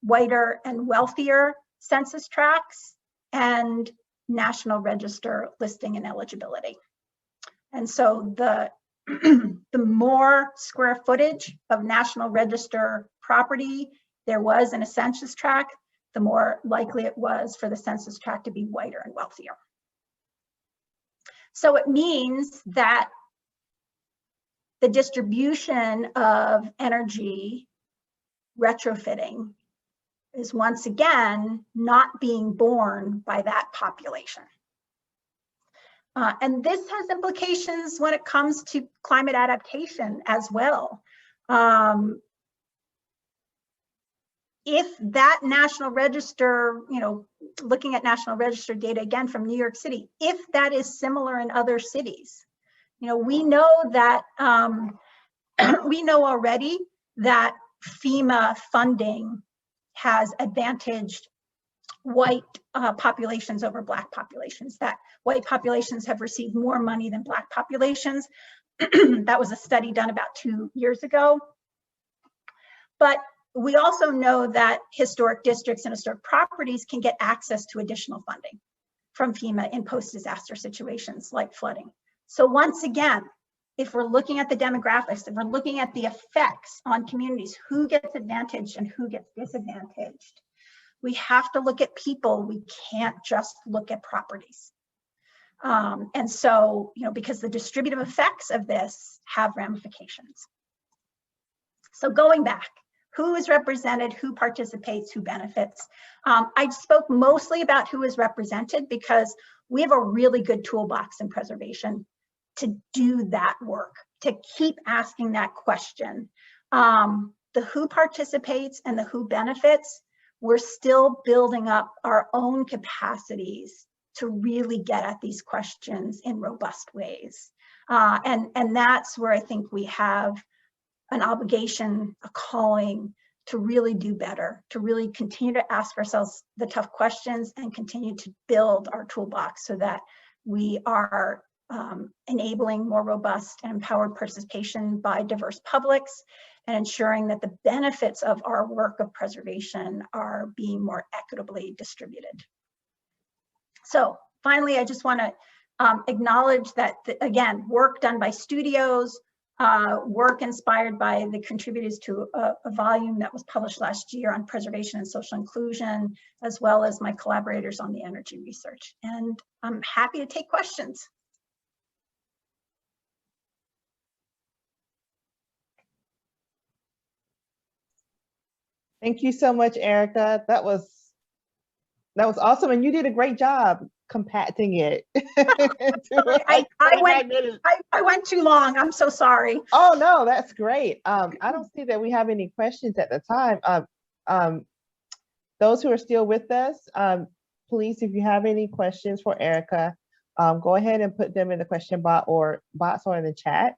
whiter and wealthier census tracts and National Register listing and eligibility. And so the more square footage of National Register property there was in a census tract, the more likely it was for the census tract to be whiter and wealthier. So it means that the distribution of energy retrofitting is once again not being borne by that population. And this has implications when it comes to climate adaptation as well. If that National Register, looking at National Register data again from New York City, if that is similar in other cities, we know that, we know already that FEMA funding has advantaged white populations over Black populations, that white populations have received more money than Black populations. That was a study done about 2 years ago. But we also know that historic districts and historic properties can get access to additional funding from FEMA in post-disaster situations like flooding. So once again, if we're looking at the demographics, if we're looking at the effects on communities, who gets advantaged and who gets disadvantaged, We have to look at people. We can't just look at properties. And so, because the distributive effects of this have ramifications. So going back, who is represented, who participates, who benefits? I spoke mostly about who is represented because we have a really good toolbox in preservation to do that work, to keep asking that question. The who participates and the who benefits, we're still building up our own capacities to really get at these questions in robust ways. And that's where I think we have an obligation, a calling to really do better, to really continue to ask ourselves the tough questions and continue to build our toolbox so that we are enabling more robust and empowered participation by diverse publics and ensuring that the benefits of our work of preservation are being more equitably distributed. So finally, I just want to acknowledge that, again, work done by studios, work inspired by the contributors to a volume that was published last year on preservation and social inclusion, as well as my collaborators on the energy research. And I'm happy to take questions. Thank you so much, Erica. That was awesome, and you did a great job compacting it. I went too long. I'm so sorry. Oh no, that's great. I don't see that we have any questions at the time. Those who are still with us, please, if you have any questions for Erica, go ahead and put them in the question box or in the chat.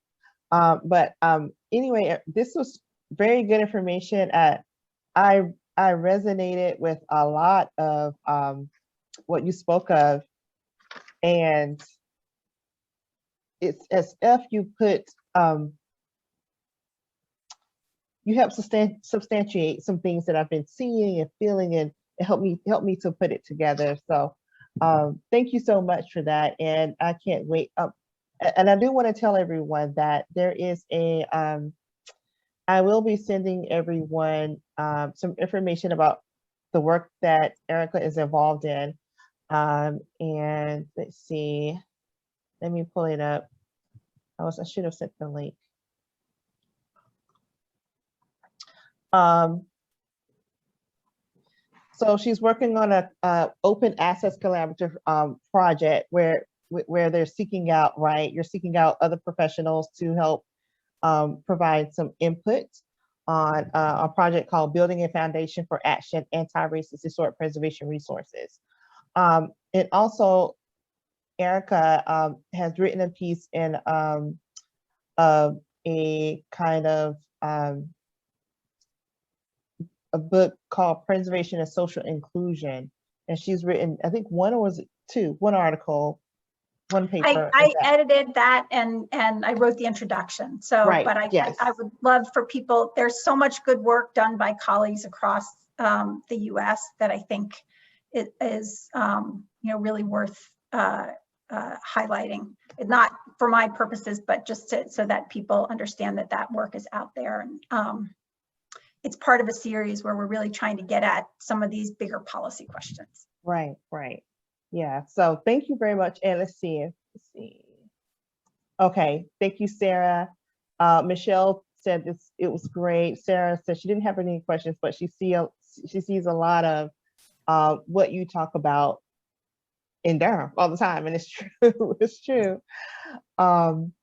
Anyway, this was very good information. I resonated with a lot of what you spoke of, and it's as if you put you help substantiate some things that I've been seeing and feeling, and it helped me to put it together. So thank you so much for that, and I can't wait. And I do want to tell everyone that there is a I will be sending everyone some information about the work that Erica is involved in. And let's see, let me pull it up. I should have sent the link. So she's working on a open access collaborative project where they're seeking out, you're seeking out other professionals to help provide some input on a project called Building a Foundation for Action, Anti-Racist Historic Preservation Resources. And also, Erica has written a piece in a kind of a book called Preservation and Social Inclusion. And she's written, I think one article, one paper. I edited that and I wrote the introduction. So, right, but I would love for people, there's so much good work done by colleagues across the US that I think it is really worth highlighting. Not for my purposes, but just so that people understand that that work is out there. And it's part of a series where we're really trying to get at some of these bigger policy questions. Right. Yeah, so thank you very much. And let's see. Okay, thank you, Sarah. Michelle said it was great. Sarah said she didn't have any questions, but she sees a lot of what you talk about in Durham all the time, and it's true. It's true. Erin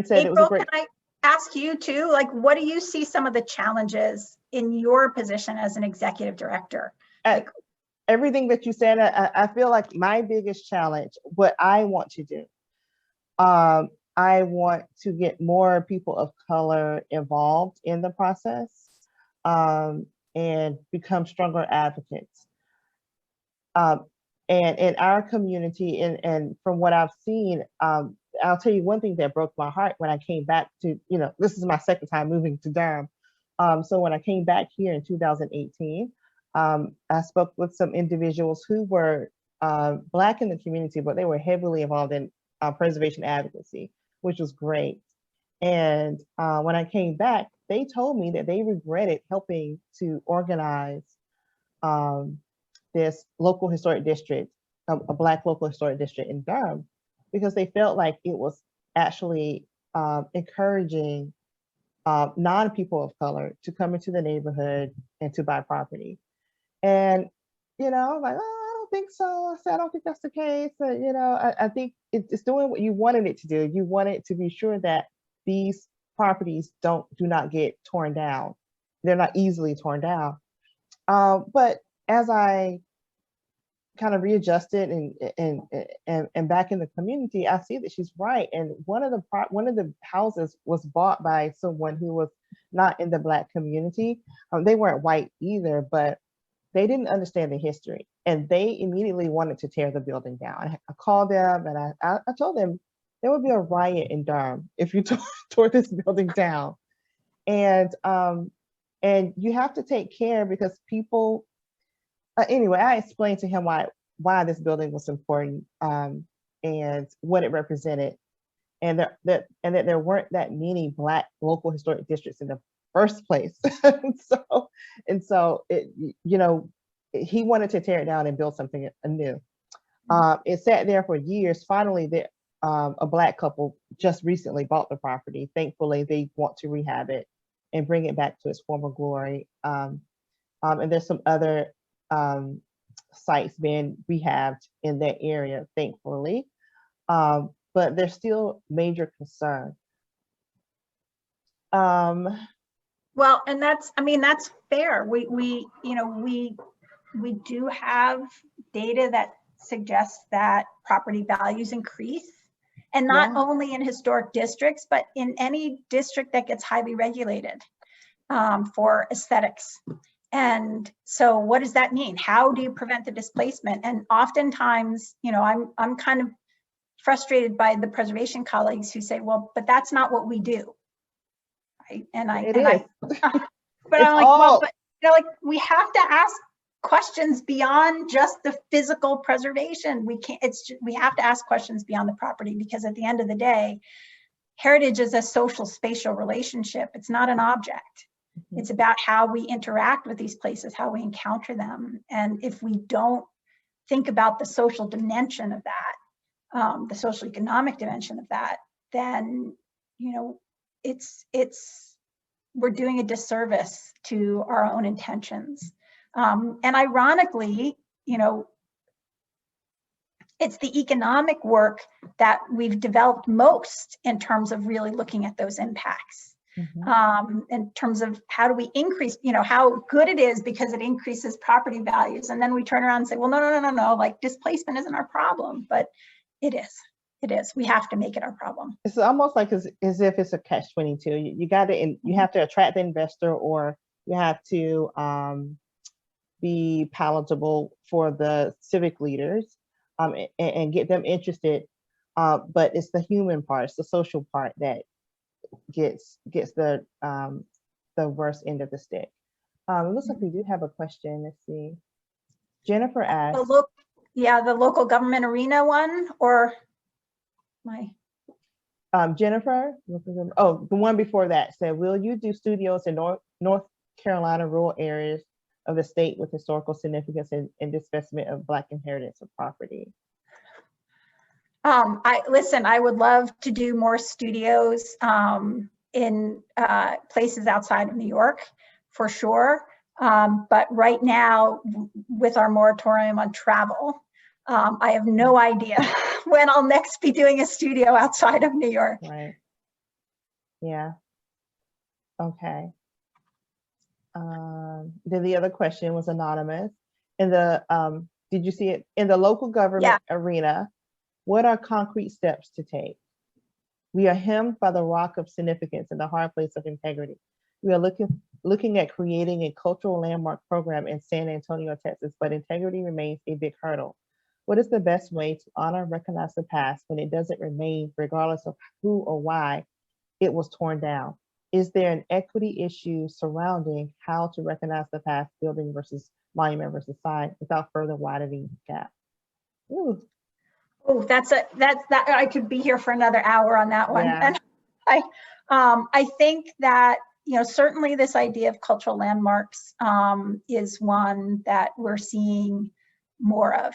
said April, it was a great. Can I ask you too, like, what do you see some of the challenges in your position as an executive director? Everything that you said, I feel like my biggest challenge, what I want to do, I want to get more people of color involved in the process and become stronger advocates. And in our community, and from what I've seen, I'll tell you one thing that broke my heart when I came back to, this is my second time moving to Durham. So when I came back here in 2018, I spoke with some individuals who were Black in the community, but they were heavily involved in preservation advocacy, which was great. And when I came back, they told me that they regretted helping to organize this local historic district, a Black local historic district in Durham, because they felt like it was actually encouraging non-people of color to come into the neighborhood and to buy property. And, you know, like, oh, I don't think so. I said, I don't think that's the case. You know, I think it's doing what you wanted it to do. You wanted to be sure that these properties do not get torn down. They're not easily torn down. But as I kind of readjusted and back in the community, I see that she's right. And one of the houses was bought by someone who was not in the Black community. They weren't white either, but they didn't understand the history, and they immediately wanted to tear the building down. I called them and I told them there would be a riot in Durham if you tore this building down. And you have to take care because people. Anyway, I explained to him why this building was important and what it represented, and that there weren't that many Black local historic districts in the first place. and so it, you know, he wanted to tear it down and build something anew. It sat there for years. Finally, a Black couple just recently bought the property. Thankfully, they want to rehab it and bring it back to its former glory. And there's some other sites being rehabbed in that area, thankfully. But there's still major concern. Well, and that's fair. We do have data that suggests that property values increase, and not only in historic districts, but in any district that gets highly regulated for aesthetics. And so what does that mean? How do you prevent the displacement? And oftentimes, you know, I'm kind of frustrated by the preservation colleagues who say, well, but that's not what we do. Right? But I'm like, well, but you know, like, we have to ask questions beyond just the physical preservation. We have to ask questions beyond the property, because at the end of the day, heritage is a social spatial relationship. It's not an object. It's about how we interact with these places, how we encounter them. And if we don't think about the social dimension of that, the social economic dimension of that, then, you know, we're doing a disservice to our own intentions. And ironically, you know, it's the economic work that we've developed most in terms of really looking at those impacts. In terms of how do we increase, you know, how good it is because it increases property values. And then we turn around and say, well, no, like, displacement isn't our problem, but it is. It is. We have to make it our problem. It's almost like as if it's a catch-22. You got to, you have to attract the investor, or you have to be palatable for the civic leaders and get them interested. But it's the human part, it's the social part that gets the worst end of the stick. It looks like we do have a question. Let's see. Jennifer asked. The local government arena one, or my. Jennifer, oh, the one before that said, will you do studios in North Carolina rural areas of the state with historical significance and disbursement of Black inheritance of property? I would love to do more studios in places outside of New York, for sure. But right now, with our moratorium on travel, I have no idea when I'll next be doing a studio outside of New York. Right. Yeah. Okay. Then the other question was anonymous. In the did you see it in the local government arena? What are concrete steps to take? We are hemmed by the rock of significance and the hard place of integrity. We are looking at creating a cultural landmark program in San Antonio, Texas, but integrity remains a big hurdle. What is the best way to honor and recognize the past when it doesn't remain, regardless of who or why it was torn down? Is there an equity issue surrounding how to recognize the past, building versus monument versus sign, without further widening the gap? Ooh. Oh, that I could be here for another hour on that one. Yeah. And I think that certainly this idea of cultural landmarks is one that we're seeing more of.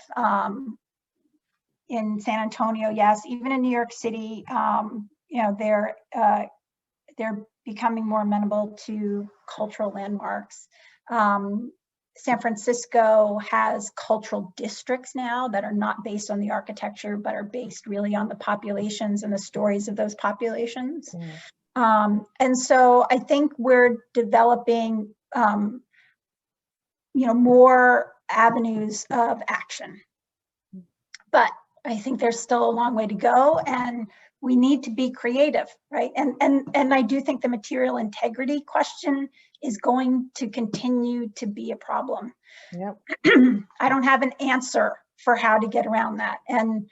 In San Antonio, yes, even in New York City, they're becoming more amenable to cultural landmarks. San Francisco has cultural districts now that are not based on the architecture, but are based really on the populations and the stories of those populations. And so I think we're developing, more avenues of action. But I think there's still a long way to go, and we need to be creative, right? And I do think the material integrity question is going to continue to be a problem. Yep. I don't have an answer for how to get around that. And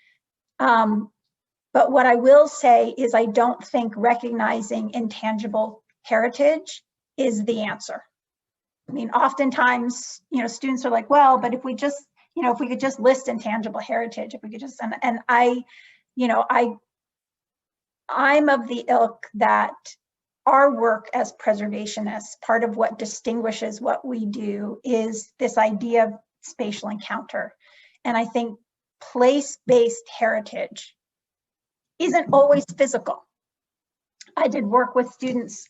but what I will say is I don't think recognizing intangible heritage is the answer. I mean, oftentimes, students are like, well, but if we just, if we could just list intangible heritage, if we could just, and I'm of the ilk that our work as preservationists, part of what distinguishes what we do is this idea of spatial encounter. And I think place-based heritage isn't always physical. I did work with students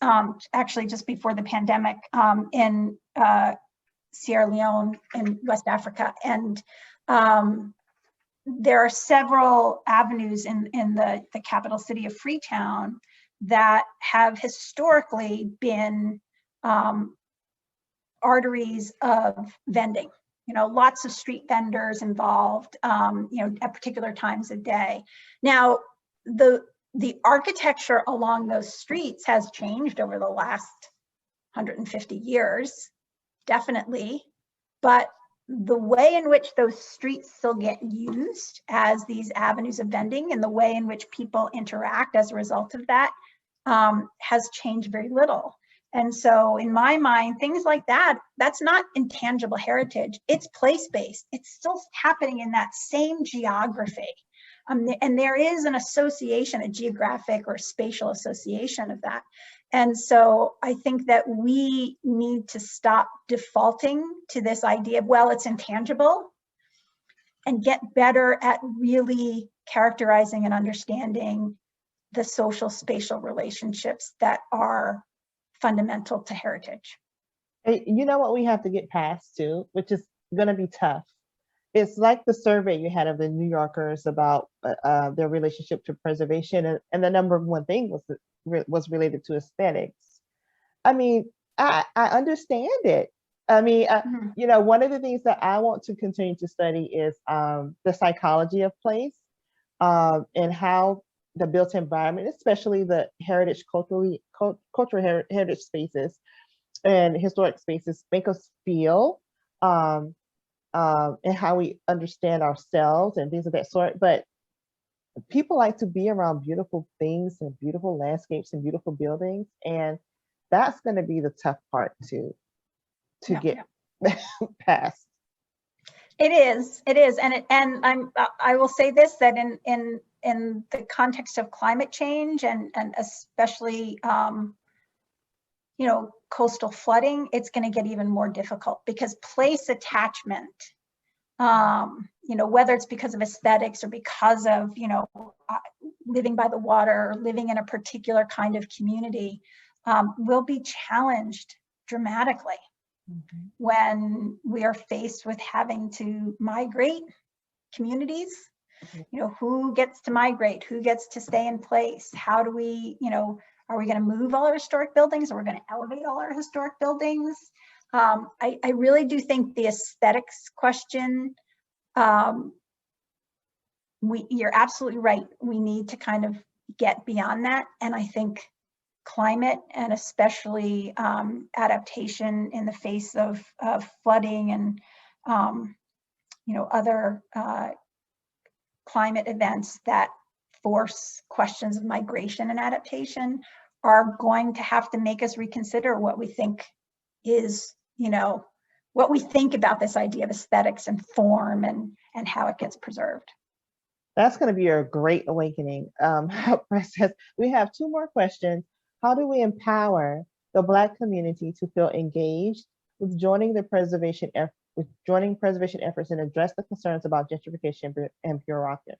actually just before the pandemic in Sierra Leone in West Africa. And there are several avenues in the capital city of Freetown that have historically been arteries of vending. Lots of street vendors involved, at particular times of day. Now, the architecture along those streets has changed over the last 150 years, definitely, but the way in which those streets still get used as these avenues of vending and the way in which people interact as a result of that has changed very little. And so in my mind, things like that, that's not intangible heritage, it's place-based. It's still happening in that same geography. And there is an association, a geographic or spatial association of that. And so I think that we need to stop defaulting to this idea of, well, it's intangible, and get better at really characterizing and understanding the social spatial relationships that are fundamental to heritage. You know what we have to get past too, which is going to be tough. It's like the survey you had of the New Yorkers about their relationship to preservation, and the number one thing was related to aesthetics. I mean, I understand it. I mean, one of the things that I want to continue to study is the psychology of place and how the built environment, especially the cultural heritage spaces and historic spaces, make us feel. And how we understand ourselves and things of that sort. But people like to be around beautiful things and beautiful landscapes and beautiful buildings. And that's going to be the tough part to get past. It is. And I will say this, that in the context of climate change and especially, coastal flooding, it's going to get even more difficult because place attachment, whether it's because of aesthetics or because of, living by the water or living in a particular kind of community, will be challenged dramatically when we are faced with having to migrate communities. Who gets to migrate? Who gets to stay in place? How do we, are we going to move all our historic buildings? Are we going to elevate all our historic buildings? I really do think the aesthetics question, you're absolutely right. We need to kind of get beyond that. And I think climate and especially adaptation in the face of flooding and, other climate events that force questions of migration and adaptation are going to have to make us reconsider what we think is, what we think about this idea of aesthetics and form and how it gets preserved. That's going to be a great awakening process. We have two more questions. How do we empower the Black community to feel engaged with joining preservation efforts and address the concerns about gentrification and bureaucracy?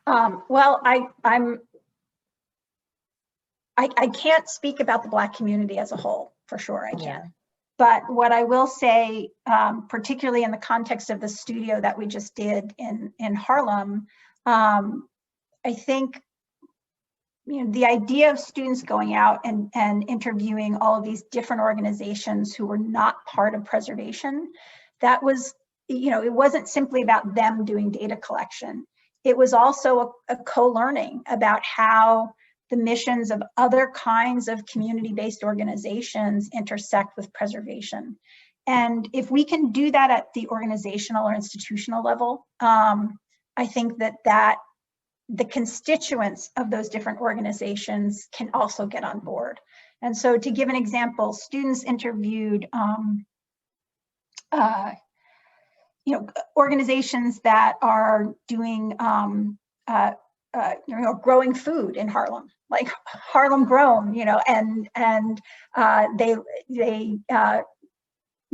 Well, I can't speak about the Black community as a whole, for sure, I can't. Yeah. But what I will say, particularly in the context of the studio that we just did in Harlem, I think, you know, the idea of students going out and interviewing all of these different organizations who were not part of preservation, that was, you know, it wasn't simply about them doing data collection. It was also a co-learning about how the missions of other kinds of community-based organizations intersect with preservation. And if we can do that at the organizational or institutional level, I think that the constituents of those different organizations can also get on board. And so, to give an example, students interviewed you know, organizations that are doing you know, growing food in Harlem, like Harlem Grown, you know, and they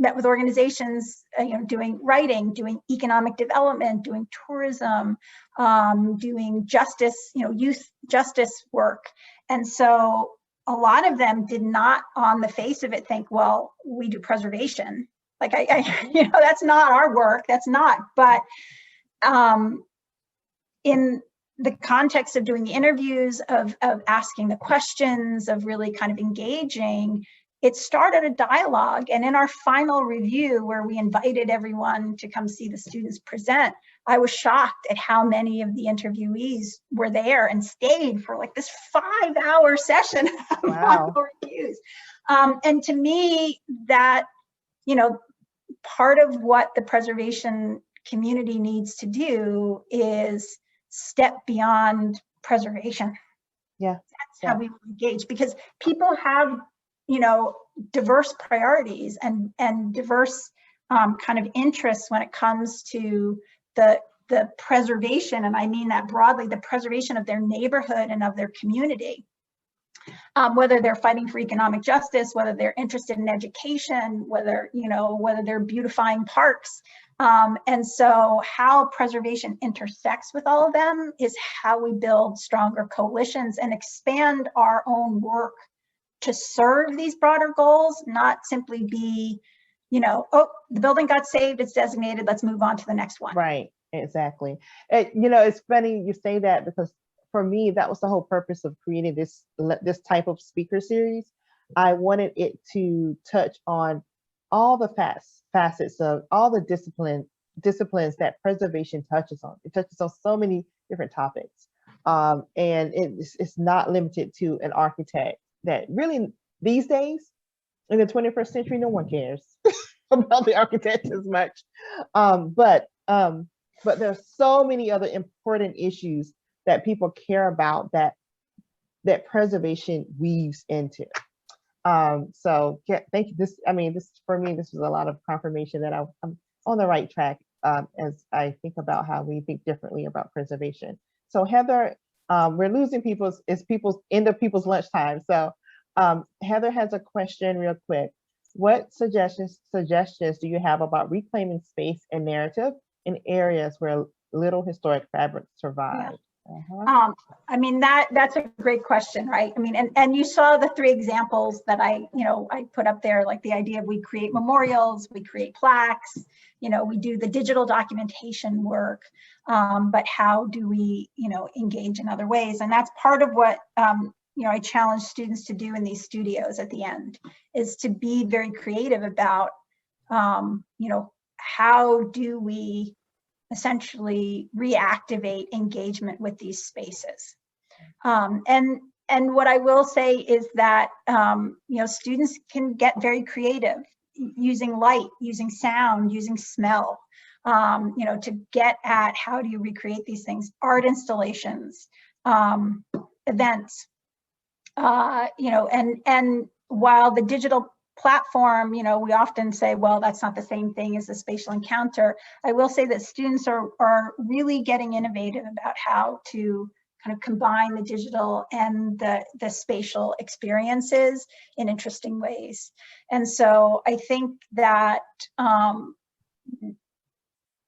met with organizations, you know, doing writing, doing economic development, doing tourism, doing justice, you know, youth justice work. And so a lot of them did not, on the face of it, think, well, we do preservation. Like, you know, that's not our work. That's not. But in the context of doing the interviews, of asking the questions, of really kind of engaging, it started a dialogue. And in our final review, where we invited everyone to come see the students present, I was shocked at how many of the interviewees were there and stayed for like this 5-hour session of Wow. final reviews. And to me, that, you know, part of what the preservation community needs to do is step beyond preservation. Yeah. That's how we engage, because people have, you know, diverse priorities and diverse kind of interests when it comes to the preservation, and I mean that broadly, the preservation of their neighborhood and of their community. Whether they're fighting for economic justice, whether they're interested in education, whether, you know, whether they're beautifying parks. And so how preservation intersects with all of them is how we build stronger coalitions and expand our own work to serve these broader goals, not simply be, you know, oh, the building got saved, it's designated, let's move on to the next one. Right, exactly. You know, it's funny you say that, because for me, that was the whole purpose of creating this type of speaker series. I wanted it to touch on all the facets of all the disciplines that preservation touches on. It touches on so many different topics, and it's not limited to an architect. That really, these days in the 21st century, no one cares about the architect as much. But there's so many other important issues that people care about that preservation weaves into. So yeah, thank you. This for me, this was a lot of confirmation that I'm on the right track as I think about how we think differently about preservation. So Heather, we're losing people's end of people's lunchtime. So Heather has a question real quick. What suggestions do you have about reclaiming space and narrative in areas where little historic fabric survive? Yeah. I mean, that's a great question, right? I mean, and you saw the 3 examples that I put up there, like the idea of we create memorials, we create plaques, you know, we do the digital documentation work, but how do we, you know, engage in other ways? And that's part of what, you know, I challenge students to do in these studios at the end, is to be very creative about, you know, how do we essentially reactivate engagement with these spaces. And what I will say is that, you know, students can get very creative using light, using sound, using smell, you know, to get at how do you recreate these things, art installations, events, you know, and while the digital platform, you know, we often say, well, that's not the same thing as a spatial encounter. I will say that students are really getting innovative about how to kind of combine the digital and the spatial experiences in interesting ways. And so I think that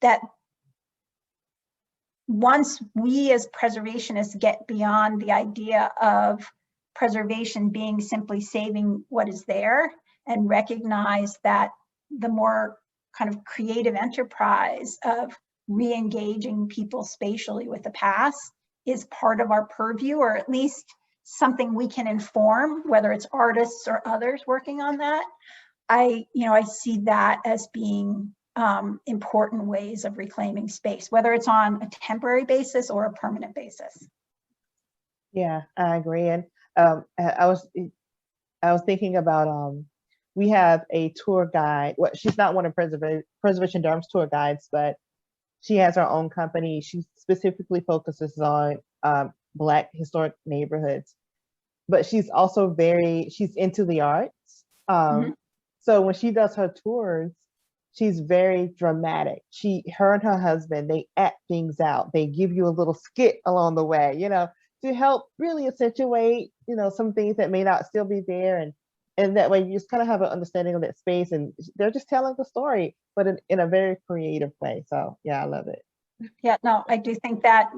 that once we as preservationists get beyond the idea of preservation being simply saving what is there, and recognize that the more kind of creative enterprise of re-engaging people spatially with the past is part of our purview, or at least something we can inform, whether it's artists or others working on that. I see that as being important ways of reclaiming space, whether it's on a temporary basis or a permanent basis. Yeah, I agree. And I was thinking about we have a tour guide. Well, she's not one of Preservation Durham's tour guides, but she has her own company. She specifically focuses on Black historic neighborhoods, but she's also she's into the arts. So when she does her tours, she's very dramatic. Her and her husband, they act things out. They give you a little skit along the way, to help really accentuate, some things that may not still be there. And that way you just kind of have an understanding of that space, and they're just telling the story, but in a very creative way. So yeah, I love it. Yeah, no, I do think that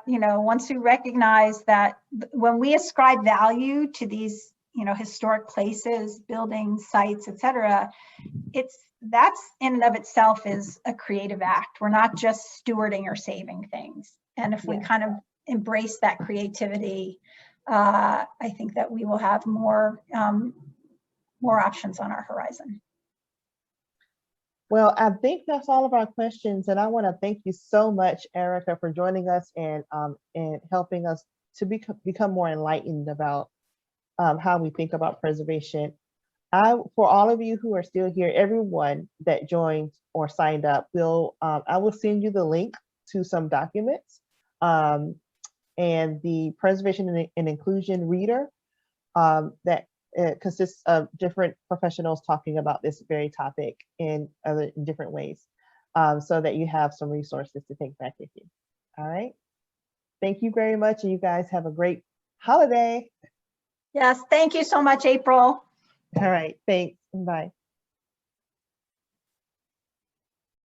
once we recognize that when we ascribe value to these, historic places, buildings, sites, etc., that's in and of itself is a creative act. We're not just stewarding or saving things. And if we kind of embrace that creativity, I think that we will have more options on our horizon. Well, I think that's all of our questions, and I want to thank you so much, Erica, for joining us and helping us to become more enlightened about how we think about preservation. For all of you who are still here, everyone that joined or signed up, I will send you the link to some documents and the Preservation and Inclusion Reader that consists of different professionals talking about this very topic in different ways, so that you have some resources to take back with you. All right. Thank you very much, and you guys have a great holiday. Yes, thank you so much, April. All right, thanks. Bye.